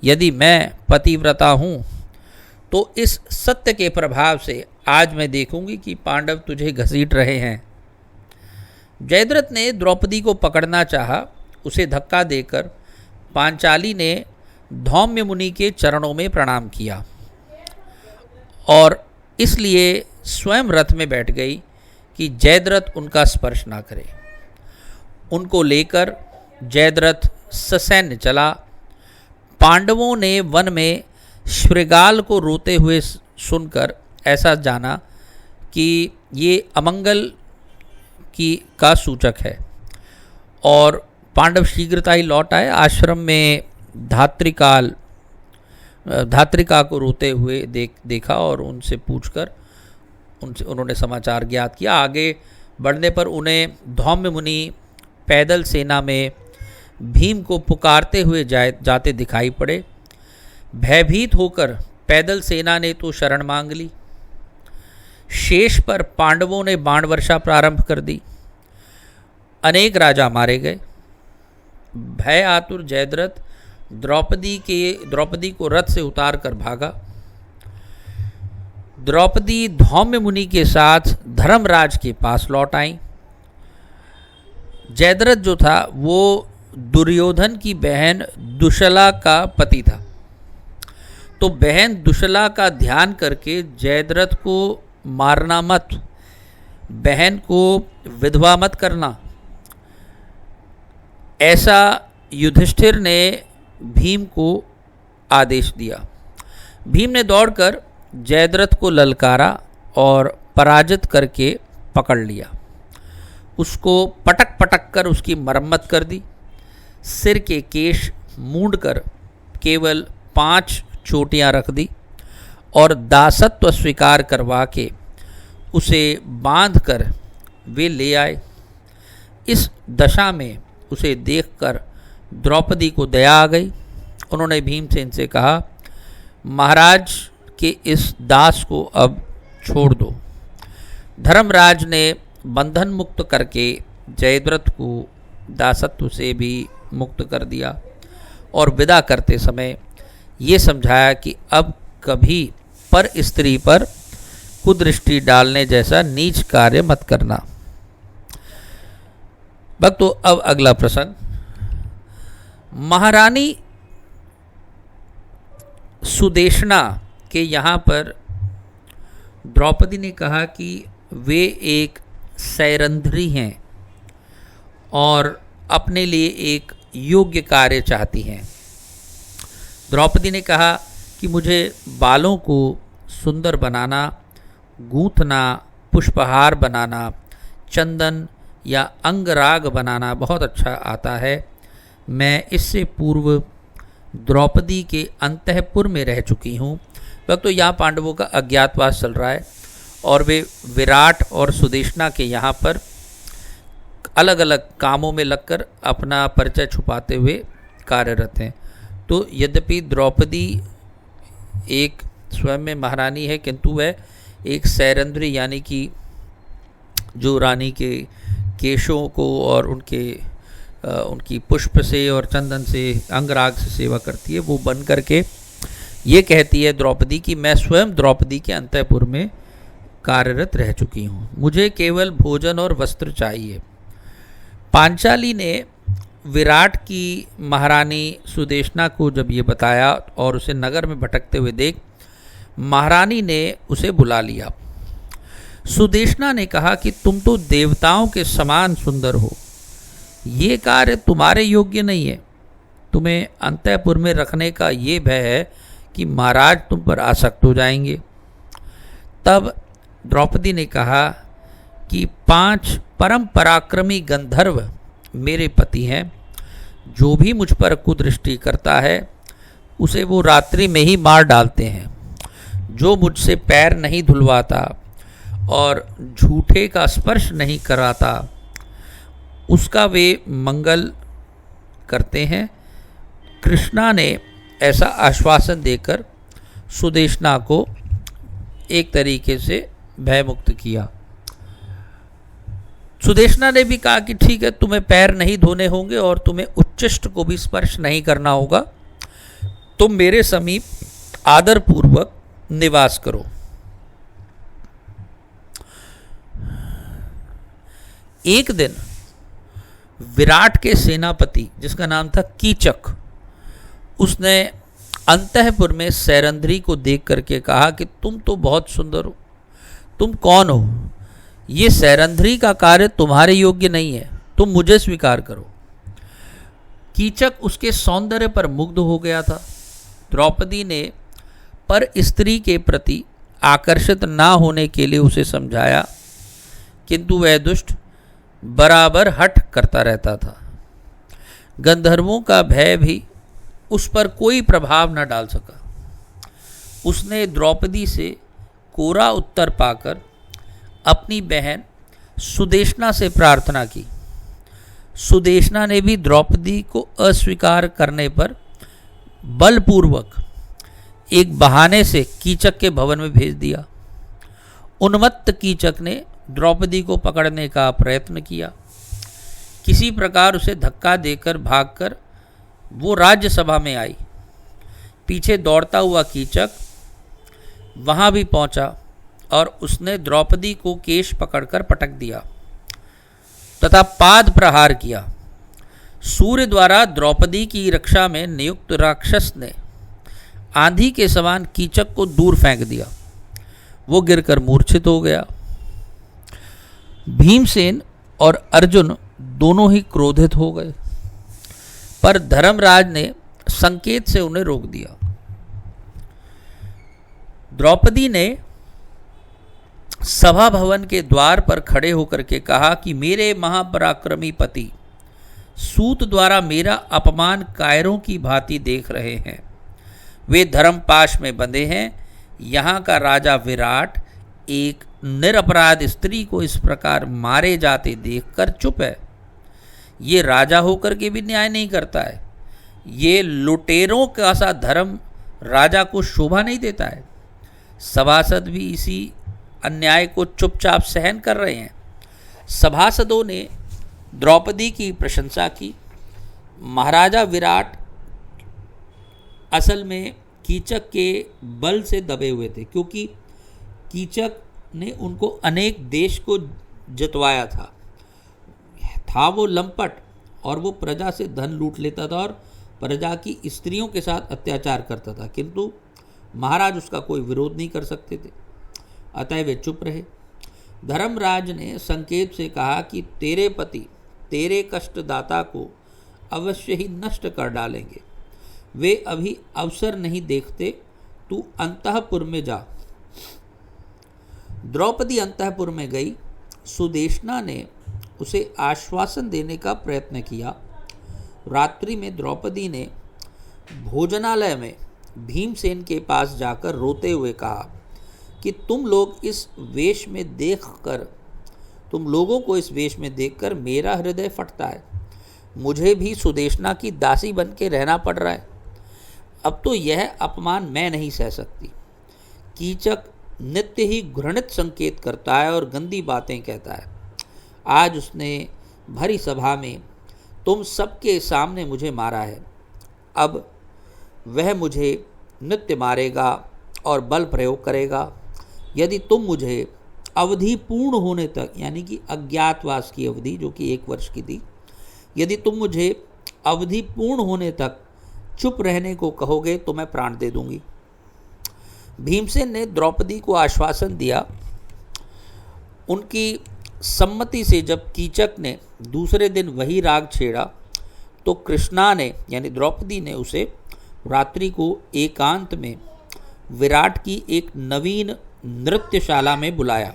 यदि मैं पतिव्रता हूँ तो इस सत्य के प्रभाव से आज मैं देखूंगी कि पांडव तुझे घसीट रहे हैं। जयद्रथ ने द्रौपदी को पकड़ना चाहा। उसे धक्का देकर पांचाली ने धौम्य मुनि के चरणों में प्रणाम किया और इसलिए स्वयं रथ में बैठ गई कि जयद्रथ उनका स्पर्श ना करे। उनको लेकर जयद्रथ ससैन्य चला। पांडवों ने वन में श्रृगाल को रोते हुए सुनकर ऐसा जाना कि ये अमंगल का सूचक है और पांडव शीघ्रता ही लौट आए। आश्रम में धात्रिका को रोते हुए देखा और उनसे पूछकर उन्होंने समाचार ज्ञात किया। आगे बढ़ने पर उन्हें धौम्य मुनि पैदल सेना में भीम को पुकारते हुए जाते दिखाई पड़े। भयभीत होकर पैदल सेना ने तो शरण मांग ली। शेष पर पांडवों ने बाण वर्षा प्रारंभ कर दी। अनेक राजा मारे गए। भय आतुर जयद्रथ द्रौपदी को रथ से उतार कर भागा। द्रौपदी धौम्य मुनि के साथ धर्मराज के पास लौट आई। जयद्रथ जो था वो दुर्योधन की बहन दुशला का पति था। तो बहन दुशला का ध्यान करके जयद्रथ को मारना मत, बहन को विधवा मत करना, ऐसा युधिष्ठिर ने भीम को आदेश दिया। भीम ने दौड़कर जयद्रथ को ललकारा और पराजित करके पकड़ लिया। उसको पटक पटक कर उसकी मरम्मत कर दी। सिर के केश मूंड कर केवल 5 चोटियां रख दी और दासत्व स्वीकार करवा के उसे बांध कर वे ले आए। इस दशा में उसे देखकर द्रौपदी को दया आ गई। उन्होंने भीमसेन से कहा, महाराज के इस दास को अब छोड़ दो। धर्मराज ने बंधन मुक्त करके जयद्रथ को दासत्व से भी मुक्त कर दिया और विदा करते समय ये समझाया कि अब कभी पर स्त्री पर कुदृष्टि डालने जैसा नीच कार्य मत करना। भक्तों, अब अगला प्रसंग। महारानी सुदेशना के यहाँ पर द्रौपदी ने कहा कि वे एक सैरंध्री हैं और अपने लिए एक योग्य कार्य चाहती हैं। द्रौपदी ने कहा कि मुझे बालों को सुंदर बनाना, गूंथना, पुष्पहार बनाना, चंदन या अंगराग बनाना बहुत अच्छा आता है। मैं इससे पूर्व द्रौपदी के अंतःपुर में रह चुकी हूँ। वक्त तो यहाँ पांडवों का अज्ञातवास चल रहा है और वे विराट और सुदेशना के यहाँ पर अलग अलग कामों में लगकर अपना परिचय छुपाते हुए कार्यरत हैं। तो यद्यपि द्रौपदी एक स्वयं में महारानी है, किंतु वह एक सैरंध्री यानी कि जो रानी के केशों को और उनकी पुष्प से और चंदन से अंगराग से सेवा करती है, वो बन करके ये कहती है द्रौपदी कि मैं स्वयं द्रौपदी के अंतःपुर में कार्यरत रह चुकी हूँ, मुझे केवल भोजन और वस्त्र चाहिए। पांचाली ने विराट की महारानी सुदेशना को जब ये बताया और उसे नगर में भटकते हुए देख महारानी ने उसे बुला लिया। सुदेशना ने कहा कि तुम तो देवताओं के समान सुंदर हो, ये कार्य तुम्हारे योग्य नहीं है। तुम्हें अंतःपुर में रखने का ये भय है कि महाराज तुम पर आसक्त हो जाएंगे। तब द्रौपदी ने कहा कि 5 परम पराक्रमी गंधर्व मेरे पति हैं, जो भी मुझ पर कुदृष्टि करता है उसे वो रात्रि में ही मार डालते हैं। जो मुझसे पैर नहीं धुलवाता और झूठे का स्पर्श नहीं कराता उसका वे मंगल करते हैं। कृष्णा ने ऐसा आश्वासन देकर सुदेशना को एक तरीके से भयमुक्त किया। सुदेशना ने भी कहा कि ठीक है, तुम्हें पैर नहीं धोने होंगे और तुम्हें उच्चिष्ट को भी स्पर्श नहीं करना होगा, तुम मेरे समीप आदरपूर्वक निवास करो। एक दिन विराट के सेनापति जिसका नाम था कीचक, उसने अंतःपुर में सैरंध्री को देख करके कहा कि तुम तो बहुत सुंदर हो, तुम कौन हो? ये सैरंध्री का कार्य तुम्हारे योग्य नहीं है, तुम मुझे स्वीकार करो। कीचक उसके सौंदर्य पर मुग्ध हो गया था। द्रौपदी ने पर स्त्री के प्रति आकर्षित ना होने के लिए उसे समझाया, किंतु वह दुष्ट बराबर हठ करता रहता था। गंधर्वों का भय भी उस पर कोई प्रभाव न डाल सका। उसने द्रौपदी से कोरा उत्तर पाकर अपनी बहन सुदेशना से प्रार्थना की। सुदेशना ने भी द्रौपदी को अस्वीकार करने पर बलपूर्वक एक बहाने से कीचक के भवन में भेज दिया। उन्मत्त कीचक ने द्रौपदी को पकड़ने का प्रयत्न किया। किसी प्रकार उसे धक्का देकर भागकर वो राज्यसभा में आई। पीछे दौड़ता हुआ कीचक वहां भी पहुंचा और उसने द्रौपदी को केश पकड़कर पटक दिया तथा पाद प्रहार किया। सूर्य द्वारा द्रौपदी की रक्षा में नियुक्त राक्षस ने आंधी के समान कीचक को दूर फेंक दिया। वो गिरकर मूर्छित हो गया। भीमसेन और अर्जुन दोनों ही क्रोधित हो गए, पर धर्मराज ने संकेत से उन्हें रोक दिया। द्रौपदी ने सभा भवन के द्वार पर खड़े होकर के कहा कि मेरे महापराक्रमी पति सूत द्वारा मेरा अपमान कायरों की भांति देख रहे हैं। वे धर्मपाश में बंधे हैं। यहाँ का राजा विराट एक निरपराध स्त्री को इस प्रकार मारे जाते देखकर चुप है। ये राजा होकर के भी न्याय नहीं करता है। ये लुटेरों का सा धर्म राजा को शोभा नहीं देता है। सभासद भी इसी अन्याय को चुपचाप सहन कर रहे हैं। सभासदों ने द्रौपदी की प्रशंसा की। महाराजा विराट असल में कीचक के बल से दबे हुए थे, क्योंकि कीचक ने उनको अनेक देश को जितवाया था वो लंपट, और वो प्रजा से धन लूट लेता था और प्रजा की स्त्रियों के साथ अत्याचार करता था, किंतु महाराज उसका कोई विरोध नहीं कर सकते थे। अतः वे चुप रहे। धर्मराज ने संकेत से कहा कि तेरे पति तेरे कष्टदाता को अवश्य ही नष्ट कर डालेंगे। वे अभी अवसर नहीं देखते, तू अंतःपुर में जा। द्रौपदी अंतःपुर में गई। सुदेशना ने उसे आश्वासन देने का प्रयत्न किया। रात्रि में द्रौपदी ने भोजनालय में भीमसेन के पास जाकर रोते हुए कहा कि तुम लोगों को इस वेश में देखकर मेरा हृदय फटता है। मुझे भी सुदेशना की दासी बन के रहना पड़ रहा है। अब तो यह अपमान मैं नहीं सह सकती। कीचक नित्य ही घृणित संकेत करता है और गंदी बातें कहता है। आज उसने भरी सभा में तुम सबके सामने मुझे मारा है। अब वह मुझे नित्य मारेगा और बल प्रयोग करेगा। यदि तुम मुझे अवधि पूर्ण होने तक, यानी कि अज्ञातवास की अवधि जो कि 1 वर्ष की थी, यदि तुम मुझे अवधि पूर्ण होने तक चुप रहने को कहोगे तो मैं प्राण दे दूंगी। भीमसेन ने द्रौपदी को आश्वासन दिया। उनकी सम्मति से जब कीचक ने दूसरे दिन वही राग छेड़ा तो कृष्णा ने, यानी द्रौपदी ने, उसे रात्रि को एकांत में विराट की एक नवीन नृत्यशाला में बुलाया।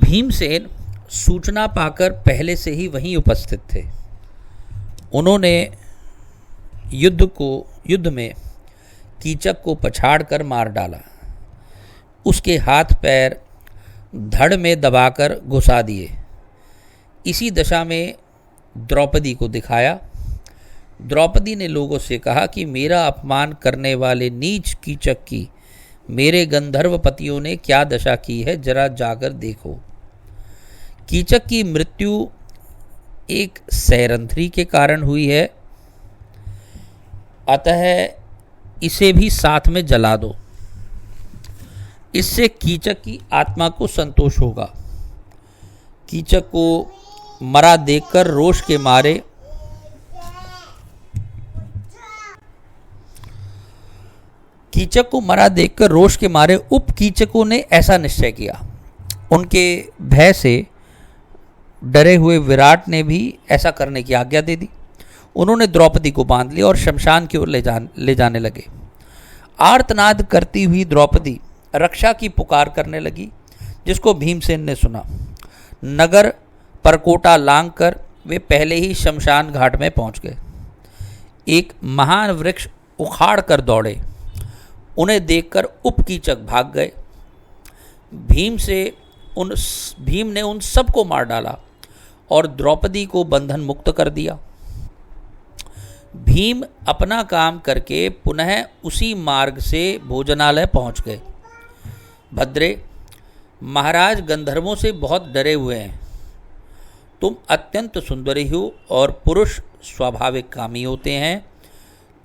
भीमसेन सूचना पाकर पहले से ही वहीं उपस्थित थे। उन्होंने युद्ध में कीचक को पछाड़ कर मार डाला। उसके हाथ पैर धड़ में दबाकर घुसा दिए। इसी दशा में द्रौपदी को दिखाया। द्रौपदी ने लोगों से कहा कि मेरा अपमान करने वाले नीच कीचक की मेरे गंधर्व पतियों ने क्या दशा की है, जरा जाकर देखो। कीचक की मृत्यु एक सैरंध्री के कारण हुई है, अतः इसे भी साथ में जला दो। इससे कीचक की आत्मा को संतोष होगा। कीचक को मरा देखकर रोष के मारे उप कीचकों ने ऐसा निश्चय किया। उनके भय से डरे हुए विराट ने भी ऐसा करने की आज्ञा दे दी। उन्होंने द्रौपदी को बांध लिया और शमशान की ओर ले जाने लगे। आर्तनाद करती हुई द्रौपदी रक्षा की पुकार करने लगी, जिसको भीमसेन ने सुना। नगर परकोटा लांघ कर वे पहले ही शमशान घाट में पहुंच गए। एक महान वृक्ष उखाड़ कर दौड़े। उन्हें देखकर उपकीचक भाग गए। भीम ने उन सबको मार डाला और द्रौपदी को बंधन मुक्त कर दिया। भीम अपना काम करके पुनः उसी मार्ग से भोजनालय पहुंच गए। भद्रे, महाराज गंधर्वों से बहुत डरे हुए हैं। तुम अत्यंत सुंदरी हो और पुरुष स्वाभाविक कामी होते हैं।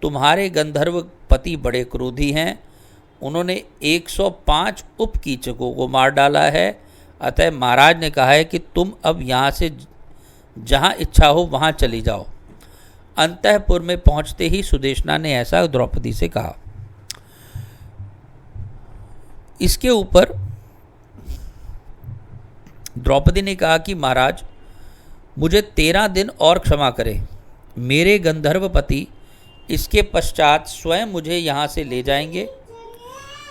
तुम्हारे गंधर्व पति बड़े क्रोधी हैं। उन्होंने 105 उपकीचकों को मार डाला है। अतः महाराज ने कहा है कि तुम अब यहाँ से जहाँ इच्छा हो वहाँ चली जाओ। अंतःपुर में पहुँचते ही सुदेशना ने ऐसा द्रौपदी से कहा। इसके ऊपर द्रौपदी ने कहा कि महाराज, मुझे 13 दिन और क्षमा करें। मेरे गंधर्व पति इसके पश्चात स्वयं मुझे यहाँ से ले जाएंगे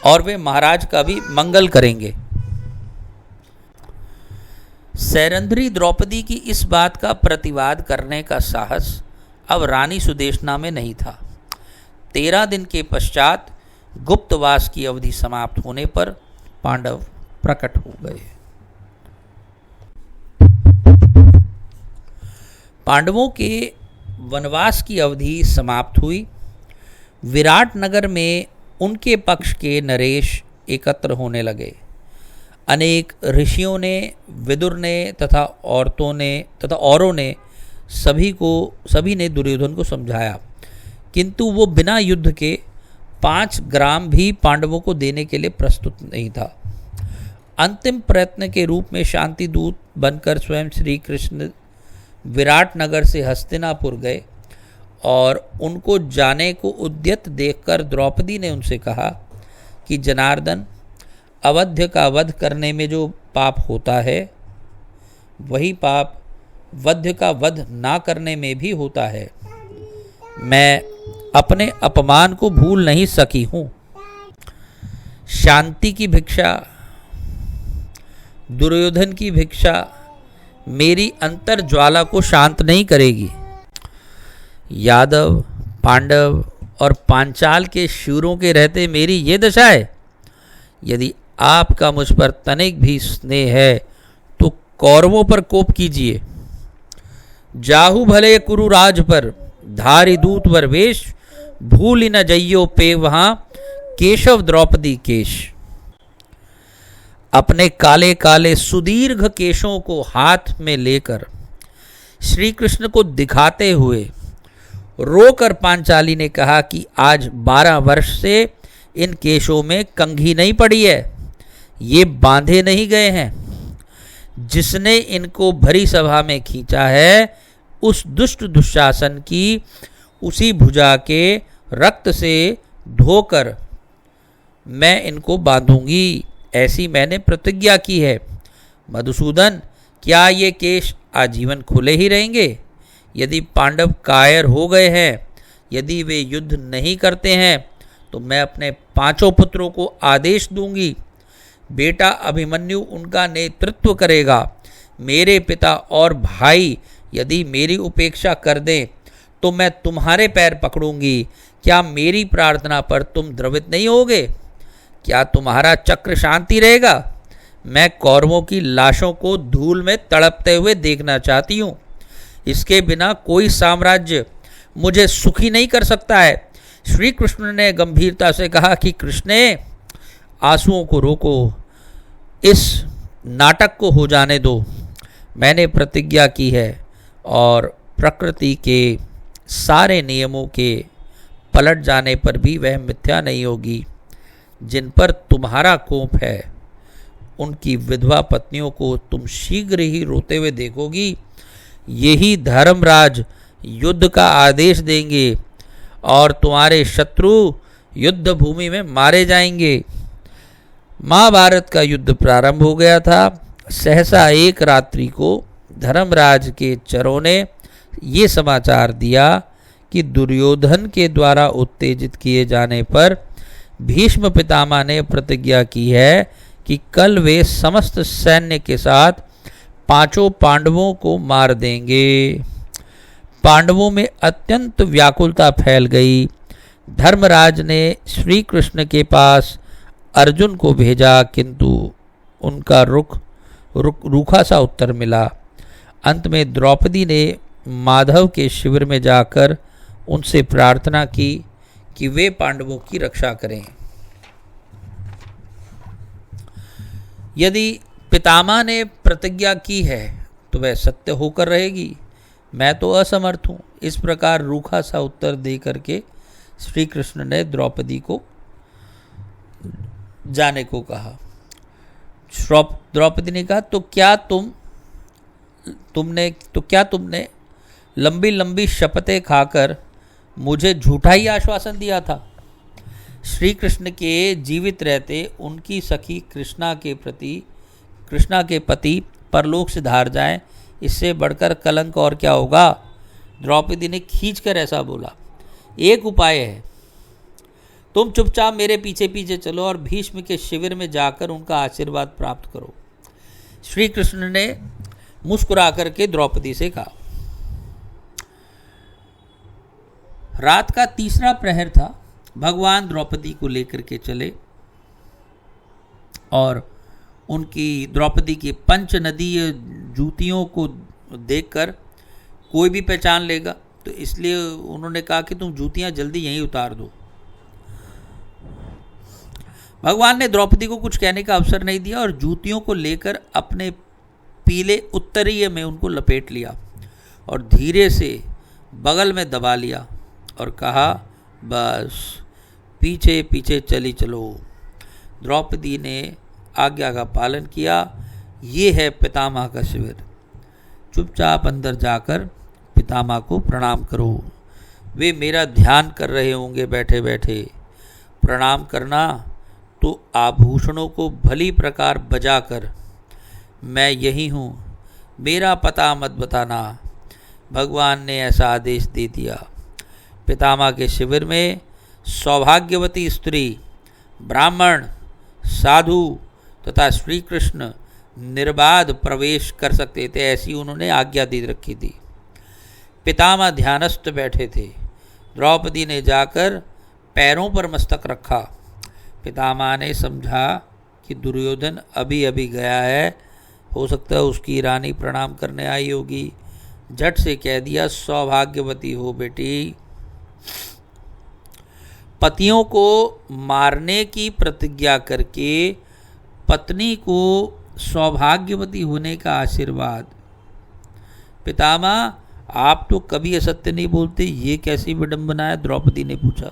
और वे महाराज का भी मंगल करेंगे। सैरंध्री द्रौपदी की इस बात का प्रतिवाद करने का साहस अब रानी सुदेशना में नहीं था। 13 दिन के पश्चात गुप्तवास की अवधि समाप्त होने पर पांडव प्रकट हो गए। पांडवों के वनवास की अवधि समाप्त हुई। विराट नगर में उनके पक्ष के नरेश एकत्र होने लगे। अनेक ऋषियों ने, विदुर ने तथा औरों ने सभी ने दुर्योधन को समझाया, किंतु वो बिना युद्ध के 5 ग्राम भी पांडवों को देने के लिए प्रस्तुत नहीं था। अंतिम प्रयत्न के रूप में शांति दूत बनकर स्वयं श्री कृष्ण विराट नगर से हस्तिनापुर गए और उनको जाने को उद्यत देखकर द्रौपदी ने उनसे कहा कि जनार्दन, अवध्य का वध करने में जो पाप होता है वही पाप वध्य का वध ना करने में भी होता है। मैं अपने अपमान को भूल नहीं सकी हूँ। शांति की भिक्षा, दुर्योधन की भिक्षा मेरी अंतर ज्वाला को शांत नहीं करेगी। यादव, पांडव और पांचाल के शूरों के रहते मेरी ये दशा है? यदि आपका मुझ पर तनिक भी स्नेह है तो कौरवों पर कोप कीजिए। जाहु भले कुरुराज पर, धारी दूत वर वेश, भूल न जइयो पे वहां केशव द्रौपदी केश। अपने काले काले सुदीर्घ केशों को हाथ में लेकर श्री कृष्ण को दिखाते हुए रोकर पांचाली ने कहा कि आज 12 वर्ष से इन केशों में कंघी नहीं पड़ी है, ये बांधे नहीं गए हैं। जिसने इनको भरी सभा में खींचा है उस दुष्ट दुशासन की उसी भुजा के रक्त से धोकर मैं इनको बांधूंगी, ऐसी मैंने प्रतिज्ञा की है। मधुसूदन, क्या ये केश आजीवन खुले ही रहेंगे? यदि पांडव कायर हो गए हैं, यदि वे युद्ध नहीं करते हैं, तो मैं अपने 5 पुत्रों को आदेश दूंगी, बेटा अभिमन्यु उनका नेतृत्व करेगा। मेरे पिता और भाई यदि मेरी उपेक्षा कर दें तो मैं तुम्हारे पैर पकड़ूंगी। क्या मेरी प्रार्थना पर तुम द्रवित नहीं होगे? क्या तुम्हारा चक्र शांति रहेगा? मैं कौरवों की लाशों को धूल में तड़पते हुए देखना चाहती हूँ। इसके बिना कोई साम्राज्य मुझे सुखी नहीं कर सकता है। श्री कृष्ण ने गंभीरता से कहा कि कृष्णे, आंसुओं को रोको, इस नाटक को हो जाने दो। मैंने प्रतिज्ञा की है और प्रकृति के सारे नियमों के पलट जाने पर भी वह मिथ्या नहीं होगी। जिन पर तुम्हारा कोप है उनकी विधवा पत्नियों को तुम शीघ्र ही रोते हुए देखोगी। यही धर्मराज युद्ध का आदेश देंगे और तुम्हारे शत्रु युद्ध भूमि में मारे जाएंगे। महाभारत का युद्ध प्रारंभ हो गया था। सहसा एक रात्रि को धर्मराज के चरों ने ये समाचार दिया कि दुर्योधन के द्वारा उत्तेजित किए जाने पर भीष्म पितामह ने प्रतिज्ञा की है कि कल वे समस्त सैन्य के साथ 5 पांडवों को मार देंगे। पांडवों में अत्यंत व्याकुलता फैल गई। धर्मराज ने श्री कृष्ण के पास अर्जुन को भेजा, किंतु उनका रूखा सा उत्तर मिला। अंत में द्रौपदी ने माधव के शिविर में जाकर उनसे प्रार्थना की कि वे पांडवों की रक्षा करें। यदि पितामह ने प्रतिज्ञा की है तो वह सत्य होकर रहेगी। मैं तो असमर्थ हूँ। इस प्रकार रूखा सा उत्तर दे करके श्री कृष्ण ने द्रौपदी को जाने को कहा। द्रौपदी ने कहा, तो क्या तुमने लंबी लंबी शपथें खाकर मुझे झूठा ही आश्वासन दिया था? श्री कृष्ण के जीवित रहते उनकी सखी कृष्णा के पति परलोक से धार जाएं, इससे बढ़कर कलंक और क्या होगा? द्रौपदी ने खींचकर ऐसा बोला। एक उपाय है, तुम चुपचाप मेरे पीछे पीछे चलो और भीष्म के शिविर में जाकर उनका आशीर्वाद प्राप्त करो। श्री कृष्ण ने मुस्कुरा करके द्रौपदी से कहा। रात का 3रा प्रहर था। भगवान द्रौपदी को लेकर के चले और उनकी द्रौपदी की पंचनदीय जूतियों को देखकर कोई भी पहचान लेगा, तो इसलिए उन्होंने कहा कि तुम जूतियां जल्दी यहीं उतार दो। भगवान ने द्रौपदी को कुछ कहने का अवसर नहीं दिया और जूतियों को लेकर अपने पीले उत्तरीय में उनको लपेट लिया और धीरे से बगल में दबा लिया और कहा, बस पीछे पीछे चली चलो। द्रौपदी ने आज्ञा का पालन किया। ये है पितामह का शिविर। चुपचाप अंदर जाकर पितामह को प्रणाम करो। वे मेरा ध्यान कर रहे होंगे बैठे बैठे। प्रणाम करना तो आभूषणों को भली प्रकार बजाकर, मैं यही हूँ, मेरा पता मत बताना। भगवान ने ऐसा आदेश दे दिया। पितामह के शिविर में सौभाग्यवती स्त्री, ब्राह्मण, साधु तथा श्री कृष्ण निर्बाध प्रवेश कर सकते थे, ऐसी उन्होंने आज्ञा दे रखी थी। पितामह ध्यानस्थ बैठे थे। द्रौपदी ने जाकर पैरों पर मस्तक रखा। पितामह ने समझा कि दुर्योधन अभी अभी गया है, हो सकता है उसकी रानी प्रणाम करने आई होगी। झट से कह दिया, सौभाग्यवती हो बेटी, पतियों को मारने की प्रतिज्ञा करके पत्नी को सौभाग्यवती होने का आशीर्वाद। पितामह, आप तो कभी असत्य नहीं बोलते, ये कैसी विडंबना है? द्रौपदी ने पूछा।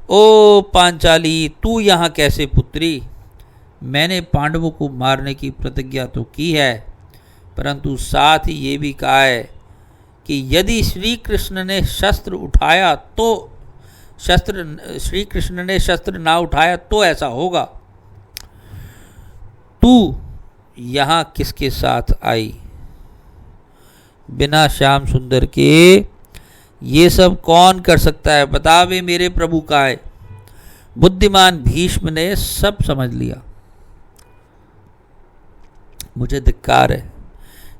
ओ पांचाली, तू यहाँ कैसे पुत्री? मैंने पांडवों को मारने की प्रतिज्ञा तो की है, परंतु साथ ही ये भी कहा है कि यदि श्री कृष्ण ने शस्त्र उठाया तो श्री कृष्ण ने शस्त्र ना उठाया तो ऐसा होगा। तू यहाँ किसके साथ आई? बिना श्याम सुंदर के ये सब कौन कर सकता है? बता वे मेरे प्रभु का है। बुद्धिमान भीष्म ने सब समझ लिया। मुझे धिक्कार है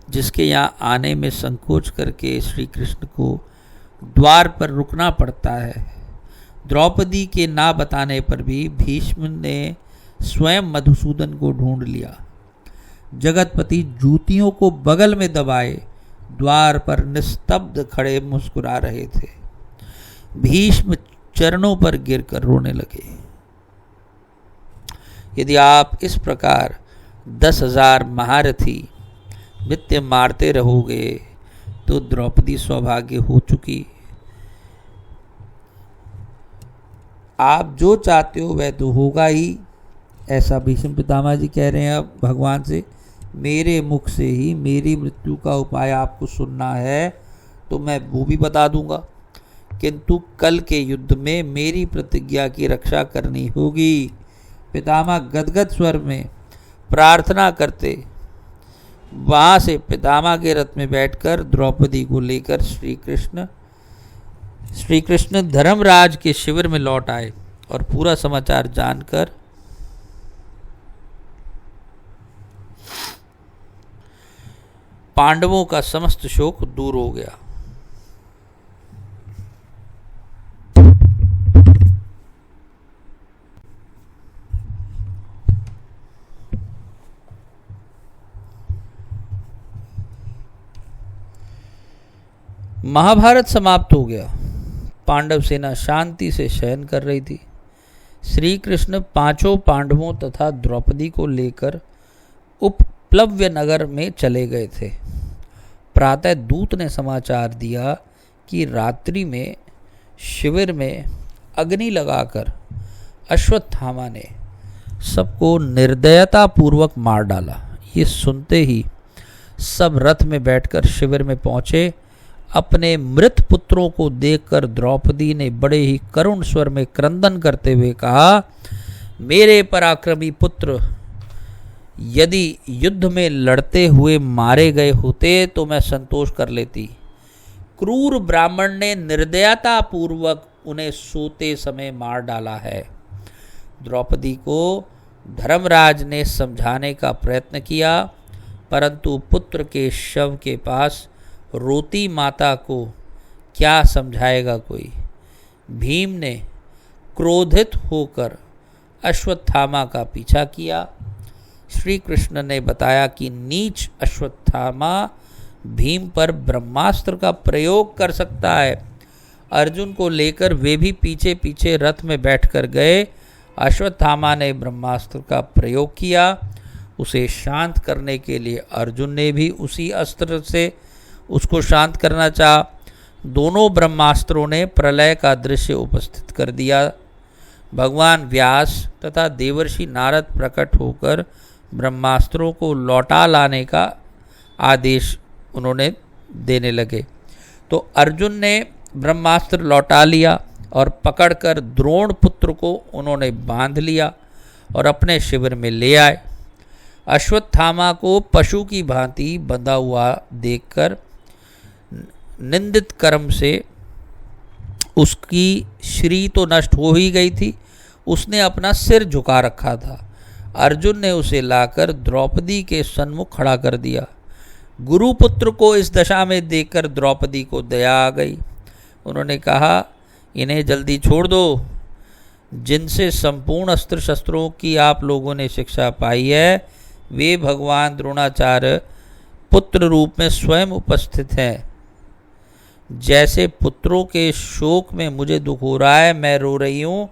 जिसके यहाँ आने में संकोच करके श्री कृष्ण को द्वार पर रुकना पड़ता है। द्रौपदी के ना बताने पर भी भीष्म ने स्वयं मधुसूदन को ढूंढ लिया। जगतपति जूतियों को बगल में दबाए द्वार पर निस्तब्ध खड़े मुस्कुरा रहे थे। भीष्म चरणों पर गिरकर रोने लगे। यदि आप इस प्रकार 10,000 महारथी नित्य मारते रहोगे तो द्रौपदी सौभाग्य हो चुकी। आप जो चाहते हो वह तो होगा ही, ऐसा भीष्म पितामह जी कह रहे हैं अब भगवान से। मेरे मुख से ही मेरी मृत्यु का उपाय आपको सुनना है तो मैं वो भी बता दूंगा, किंतु कल के युद्ध में मेरी प्रतिज्ञा की रक्षा करनी होगी। पितामह गदगद स्वर में प्रार्थना करते वहाँ से पितामह के रथ में बैठकर द्रौपदी को लेकर श्री कृष्ण धर्मराज के शिविर में लौट आए और पूरा समाचार जानकर पांडवों का समस्त शोक दूर हो गया। महाभारत समाप्त हो गया। पांडव सेना शांति से शयन कर रही थी। श्री कृष्ण 5 पांडवों तथा द्रौपदी को लेकर उपप्लव्य नगर में चले गए थे। प्रातः दूत ने समाचार दिया कि रात्रि में शिविर में अग्नि लगाकर अश्वत्थामा ने सबको निर्दयतापूर्वक मार डाला। ये सुनते ही सब रथ में बैठकर शिविर में पहुंचे। अपने मृत पुत्रों को देखकर द्रौपदी ने बड़े ही करुण स्वर में क्रंदन करते हुए कहा, मेरे पराक्रमी पुत्र यदि युद्ध में लड़ते हुए मारे गए होते तो मैं संतोष कर लेती। क्रूर ब्राह्मण ने निर्दयता पूर्वक उन्हें सोते समय मार डाला है। द्रौपदी को धर्मराज ने समझाने का प्रयत्न किया, परंतु पुत्र के शव के पास रोती माता को क्या समझाएगा कोई। भीम ने क्रोधित होकर अश्वत्थामा का पीछा किया। श्री कृष्ण ने बताया कि नीच अश्वत्थामा भीम पर ब्रह्मास्त्र का प्रयोग कर सकता है। अर्जुन को लेकर वे भी पीछे पीछे रथ में बैठकर गए। अश्वत्थामा ने ब्रह्मास्त्र का प्रयोग किया। उसे शांत करने के लिए अर्जुन ने भी उसी अस्त्र से उसको शांत करना चाहा। दोनों ब्रह्मास्त्रों ने प्रलय का दृश्य उपस्थित कर दिया। भगवान व्यास तथा देवर्षि नारद प्रकट होकर ब्रह्मास्त्रों को लौटा लाने का आदेश उन्होंने देने लगे। तो अर्जुन ने ब्रह्मास्त्र लौटा लिया और पकड़कर द्रोण पुत्र को उन्होंने बांध लिया और अपने शिविर में ले आए। अश्वत्थामा को पशु की भांति बंधा हुआ देखकर निंदित कर्म से उसकी श्री तो नष्ट हो ही गई थी, उसने अपना सिर झुका रखा था। अर्जुन ने उसे लाकर द्रौपदी के सन्मुख खड़ा कर दिया। गुरुपुत्र को इस दशा में देखकर द्रौपदी को दया आ गई। उन्होंने कहा, इन्हें जल्दी छोड़ दो। जिनसे संपूर्ण अस्त्र शस्त्रों की आप लोगों ने शिक्षा पाई है, वे भगवान द्रोणाचार्य पुत्र रूप में स्वयं उपस्थित हैं। जैसे पुत्रों के शोक में मुझे दुख हो रहा है, मैं रो रही हूँ,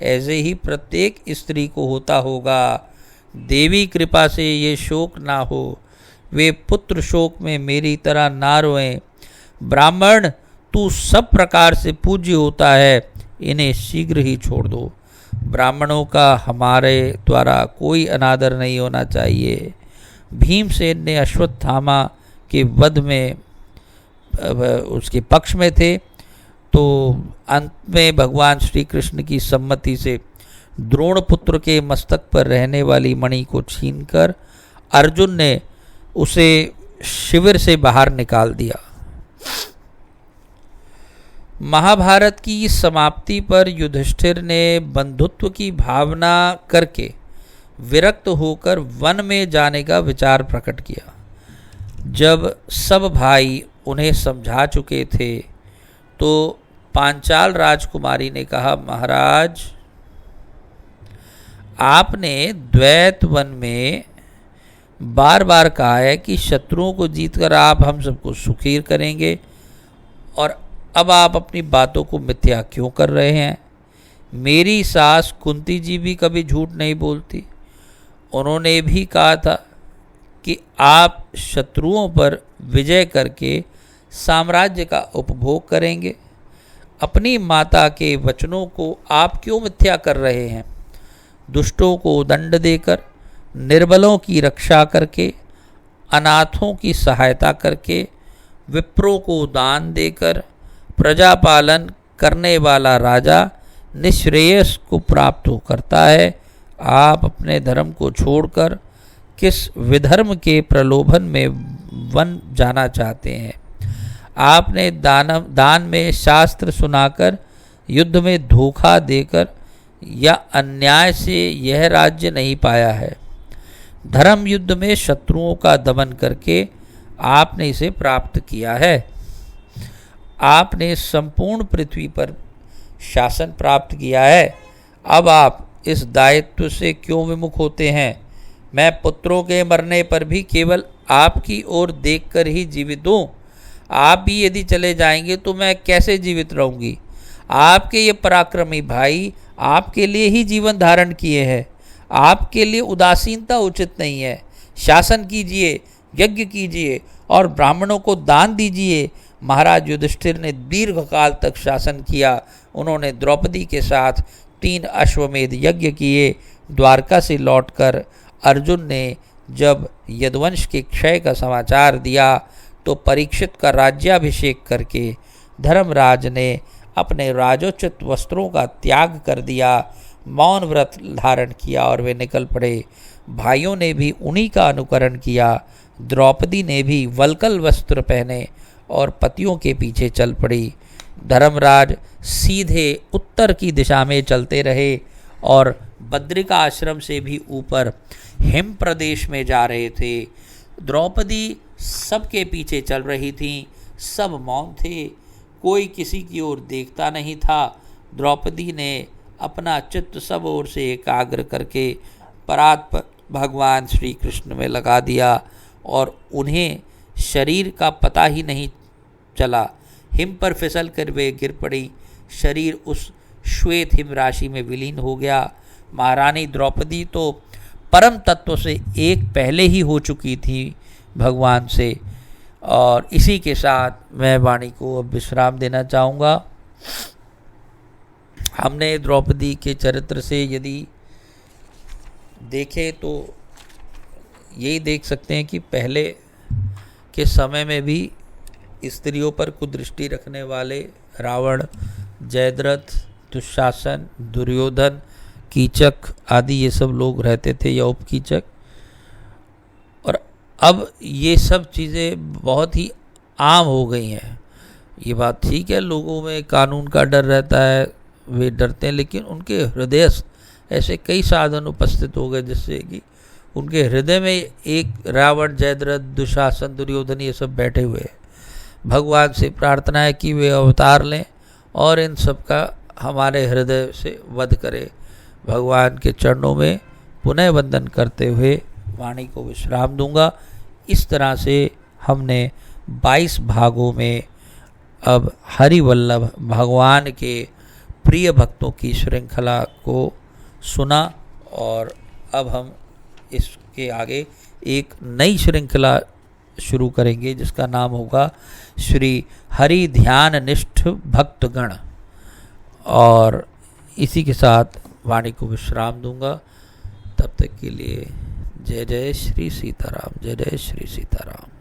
ऐसे ही प्रत्येक स्त्री को होता होगा। देवी कृपा से ये शोक ना हो, वे पुत्र शोक में मेरी तरह ना रोएं। ब्राह्मण, तू सब प्रकार से पूज्य होता है, इन्हें शीघ्र ही छोड़ दो। ब्राह्मणों का हमारे द्वारा कोई अनादर नहीं होना चाहिए। भीमसेन ने अश्वत्थामा के वध में उसके पक्ष में थे, तो अंत में भगवान श्री कृष्ण की सम्मति से द्रोण पुत्र के मस्तक पर रहने वाली मणि को छीनकर अर्जुन ने उसे शिविर से बाहर निकाल दिया। महाभारत की समाप्ति पर युधिष्ठिर ने बंधुत्व की भावना करके विरक्त होकर वन में जाने का विचार प्रकट किया। जब सब भाई उन्हें समझा चुके थे तो पांचाल राजकुमारी ने कहा, महाराज, आपने द्वैत वन में बार बार कहा है कि शत्रुओं को जीतकर आप हम सबको सुखी करेंगे, और अब आप अपनी बातों को मिथ्या क्यों कर रहे हैं? मेरी सास कुंती जी भी कभी झूठ नहीं बोलती। उन्होंने भी कहा था कि आप शत्रुओं पर विजय करके साम्राज्य का उपभोग करेंगे। अपनी माता के वचनों को आप क्यों मिथ्या कर रहे हैं? दुष्टों को दंड देकर, निर्बलों की रक्षा करके, अनाथों की सहायता करके, विप्रों को दान देकर प्रजा पालन करने वाला राजा निःश्रेयस को प्राप्त हो करता है। आप अपने धर्म को छोड़कर किस विधर्म के प्रलोभन में वन जाना चाहते हैं? आपने दान में शास्त्र सुनाकर, युद्ध में धोखा देकर या अन्याय से यह राज्य नहीं पाया है। धर्म युद्ध में शत्रुओं का दमन करके आपने इसे प्राप्त किया है। आपने संपूर्ण पृथ्वी पर शासन प्राप्त किया है। अब आप इस दायित्व से क्यों विमुख होते हैं? मैं पुत्रों के मरने पर भी केवल आपकी ओर देखकर ही जीवित हूँ। आप भी यदि चले जाएंगे तो मैं कैसे जीवित रहूँगी? आपके ये पराक्रमी भाई आपके लिए ही जीवन धारण किए हैं। आपके लिए उदासीनता उचित नहीं है। शासन कीजिए, यज्ञ कीजिए और ब्राह्मणों को दान दीजिए। महाराज युधिष्ठिर ने दीर्घकाल तक शासन किया। उन्होंने द्रौपदी के साथ 3 अश्वमेध यज्ञ किए। द्वारका से लौटकर अर्जुन ने जब यदुवंश के क्षय का समाचार दिया तो परीक्षित का राज्याभिषेक करके धर्मराज ने अपने राजोचित वस्त्रों का त्याग कर दिया, मौन व्रत धारण किया और वे निकल पड़े। भाइयों ने भी उन्हीं का अनुकरण किया। द्रौपदी ने भी वल्कल वस्त्र पहने और पतियों के पीछे चल पड़ी। धर्मराज सीधे उत्तर की दिशा में चलते रहे और बद्रिका आश्रम से भी ऊपर हिम प्रदेश में जा रहे थे। द्रौपदी सबके पीछे चल रही थी। सब मौन थे, कोई किसी की ओर देखता नहीं था। द्रौपदी ने अपना चित्त सब ओर से एकाग्र करके परात्पर भगवान श्री कृष्ण में लगा दिया और उन्हें शरीर का पता ही नहीं चला। हिम पर फिसल कर वे गिर पड़ी। शरीर उस श्वेत हिम राशि में विलीन हो गया। महारानी द्रौपदी तो परम तत्व से एक पहले ही हो चुकी थी भगवान से। और इसी के साथ मैं वाणी को अब विश्राम देना चाहूँगा। हमने द्रौपदी के चरित्र से यदि देखें तो यही देख सकते हैं कि पहले के समय में भी स्त्रियों पर कुदृष्टि रखने वाले रावण, जयद्रथ, दुशासन, दुर्योधन, कीचक आदि ये सब लोग रहते थे, या उपकीचक। और अब ये सब चीज़ें बहुत ही आम हो गई हैं। ये बात ठीक है, लोगों में कानून का डर रहता है, वे डरते हैं, लेकिन उनके हृदय ऐसे कई साधन उपस्थित हो गए जिससे कि उनके हृदय में एक रावण, जयद्रथ, दुशासन, दुर्योधन ये सब बैठे हुए हैं। भगवान से प्रार्थना है कि वे अवतार लें और इन सब का हमारे हृदय से वध करे। भगवान के चरणों में पुनः वंदन करते हुए वाणी को विश्राम दूंगा। इस तरह से हमने 22 भागों में अब हरिवल्लभ भगवान के प्रिय भक्तों की श्रृंखला को सुना, और अब हम इसके आगे एक नई श्रृंखला शुरू करेंगे जिसका नाम होगा श्री हरि ध्यान निष्ठ भक्तगण। और इसी के साथ वाणी को विश्राम दूंगा। तब तक के लिए जय जय श्री सीताराम, जय जय श्री सीताराम।